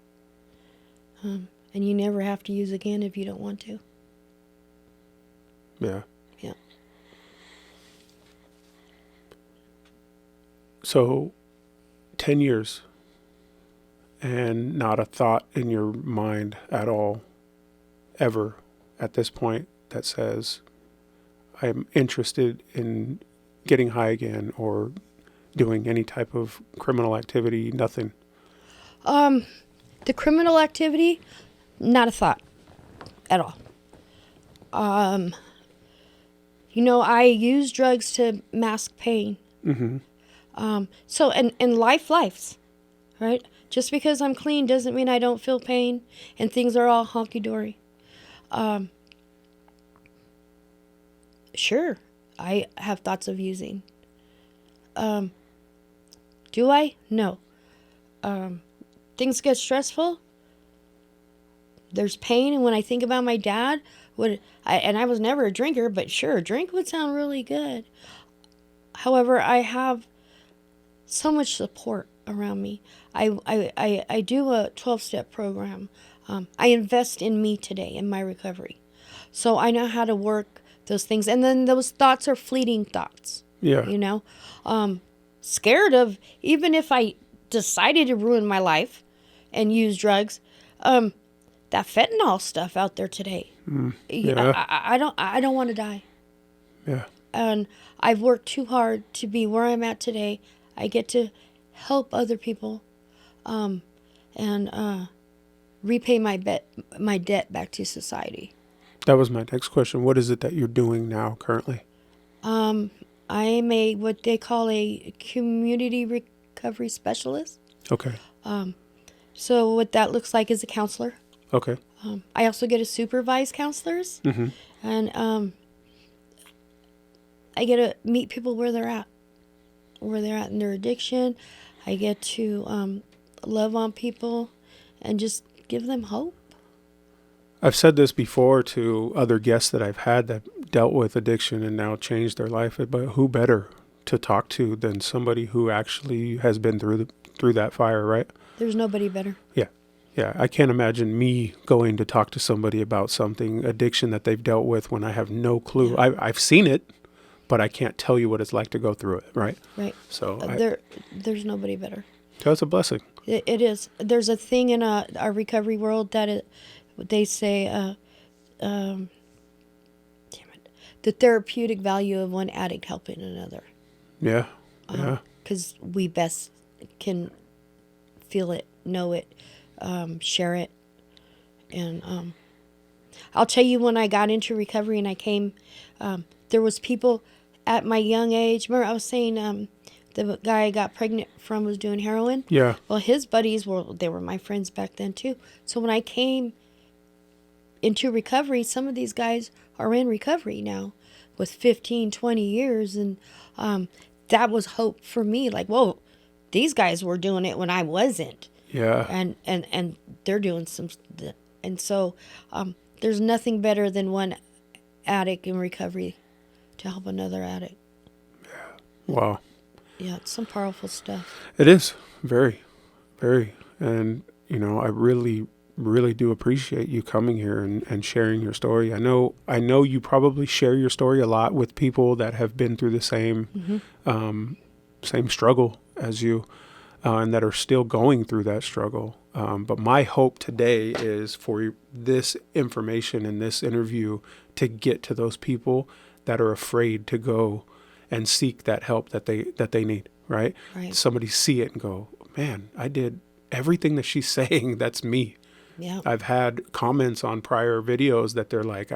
And you never have to use again if you don't want to. Yeah. Yeah. So 10 years and not a thought in your mind at all, ever at this point that says, I'm interested in getting high again or doing any type of criminal activity, nothing. The criminal activity, not a thought at all. I use drugs to mask pain. Mm-hmm. So, and lives, right? Just because I'm clean doesn't mean I don't feel pain and things are all honky-dory. Sure, I have thoughts of using. Do I? No. Things get stressful. There's pain, and when I think about my dad, and I was never a drinker, but sure, a drink would sound really good. However, I have so much support around me. I do a 12-step program. I invest in me today, in my recovery. So I know how to work those things. And then those thoughts are fleeting thoughts. Yeah. Scared of, even if I decided to ruin my life and use drugs, that fentanyl stuff out there today. Yeah. I don't want to die. Yeah. And I've worked too hard to be where I'm at today. I get to help other people, and repay my debt back to society. That was my next question. What is it that you're doing now currently? I am what they call a community recovery specialist. Okay. So what that looks like is a counselor. Okay. I also get to supervise counselors, Mm-hmm. and I get to meet people where they're at in their addiction. I get to love on people and just give them hope. I've said this before to other guests that I've had that dealt with addiction and now changed their life, but who better to talk to than somebody who actually has been through that fire, right? There's nobody better. Yeah. Yeah, I can't imagine me going to talk to somebody about something, addiction that they've dealt with, when I have no clue. Yeah. I've seen it, but I can't tell you what it's like to go through it, right? Right. So there's nobody better. That's a blessing. It is. There's a thing in our recovery world that they say, damn it, the therapeutic value of one addict helping another. Yeah. Yeah. Because we best can feel it, know it, share it. And I'll tell you, when I got into recovery and I came, there was people at my young age. Remember I was saying the guy I got pregnant from was doing heroin? Yeah. Well, his buddies they were my friends back then too. So when I came into recovery, some of these guys are in recovery now with 15, 20 years. And that was hope for me. Like, whoa, these guys were doing it when I wasn't. Yeah. And they're doing some, and so there's nothing better than one addict in recovery to help another addict. Wow. Yeah, it's some powerful stuff. It is very, very. And, you know, I really, really do appreciate you coming here and sharing your story. I know you probably share your story a lot with people that have been through the same struggle as you, and that are still going through that struggle. But my hope today is for this information in this interview to get to those people that are afraid to go and seek that help that they need, right? Right. Somebody see it and go, man, I did everything that she's saying. That's me. Yeah. I've had comments on prior videos that they're like,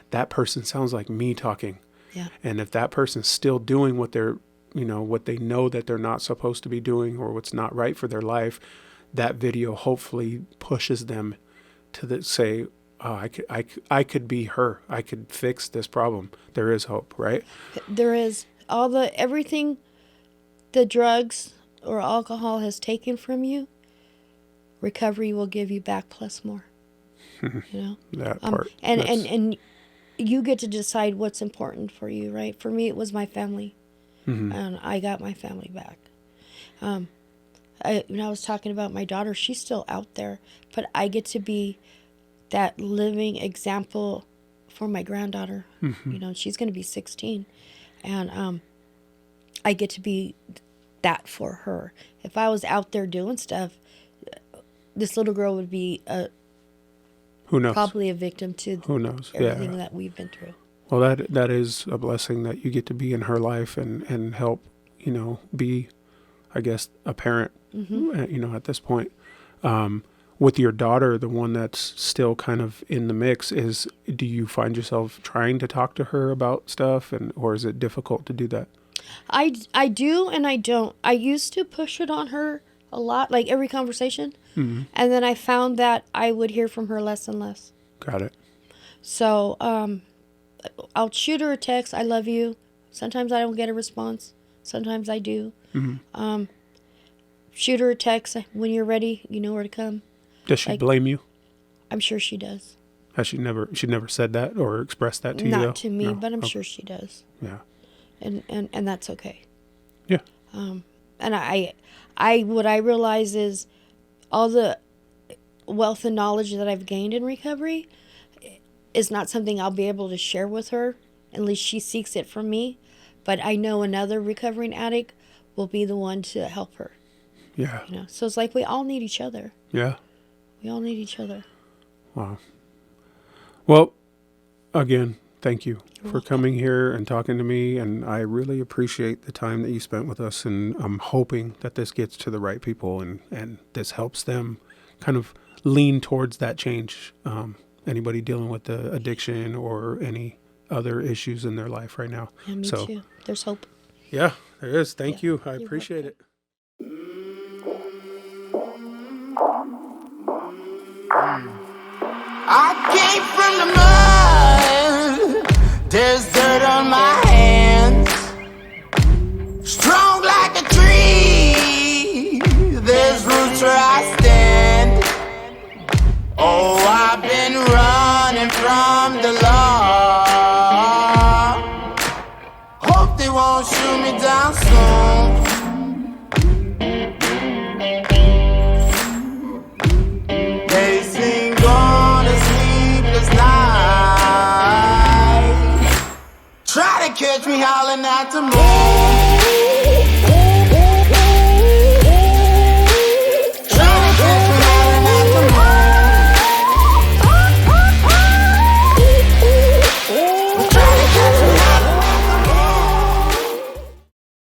that person sounds like me talking. Yeah. And if that person's still doing what what they know that they're not supposed to be doing or what's not right for their life, that video hopefully pushes them to say, oh, I could be her. I could fix this problem. There is hope, right? There is everything the drugs or alcohol has taken from you, recovery will give you back plus more. You know? That part. And you get to decide what's important for you, right? For me, it was my family. Mm-hmm. And I got my family back. When I was talking about my daughter, she's still out there, but I get to be that living example for my granddaughter. Mm-hmm. You know, she's going to be 16, and I get to be that for her. If I was out there doing stuff, this little girl would be who knows? Probably a victim to who knows? everything that we've been through. Well, that is a blessing that you get to be in her life and help, be, I guess, a parent, at this point. With your daughter, the one that's still kind of in the mix, do you find yourself trying to talk to her about stuff, or is it difficult to do that? I do and I don't. I used to push it on her a lot, like every conversation, and then I found that I would hear from her less and less. Got it. So I'll shoot her a text, I love you. Sometimes I don't get a response. Sometimes I do. Mm-hmm. Shoot her a text, when you're ready, you know where to come. Does she blame you? I'm sure she does. Has she never said that or expressed that to you? Not to me, No? but I'm Okay. sure she does. Yeah. And that's okay. Yeah. And I what I realize is all the wealth and knowledge that I've gained in recovery is not something I'll be able to share with her unless she seeks it from me. But I know another recovering addict will be the one to help her. Yeah. So it's like we all need each other. Yeah. We all need each other. Wow. Well, again, thank you You're for welcome. coming here and talking to me. And I really appreciate the time that you spent with us. And I'm hoping that this gets to the right people and this helps them kind of lean towards that change. Anybody dealing with the addiction or any other issues in their life right now. Yeah, me too. There's hope. Yeah, there is. Thank you. I You're appreciate welcome. it. I came from the mud. There's dirt on my hands. Strong like a tree. There's roots where I stand. Oh, I've been running from the law. Hope they won't shoot me down soon. They sing on a sleepless night. Try to catch me howling at the moon.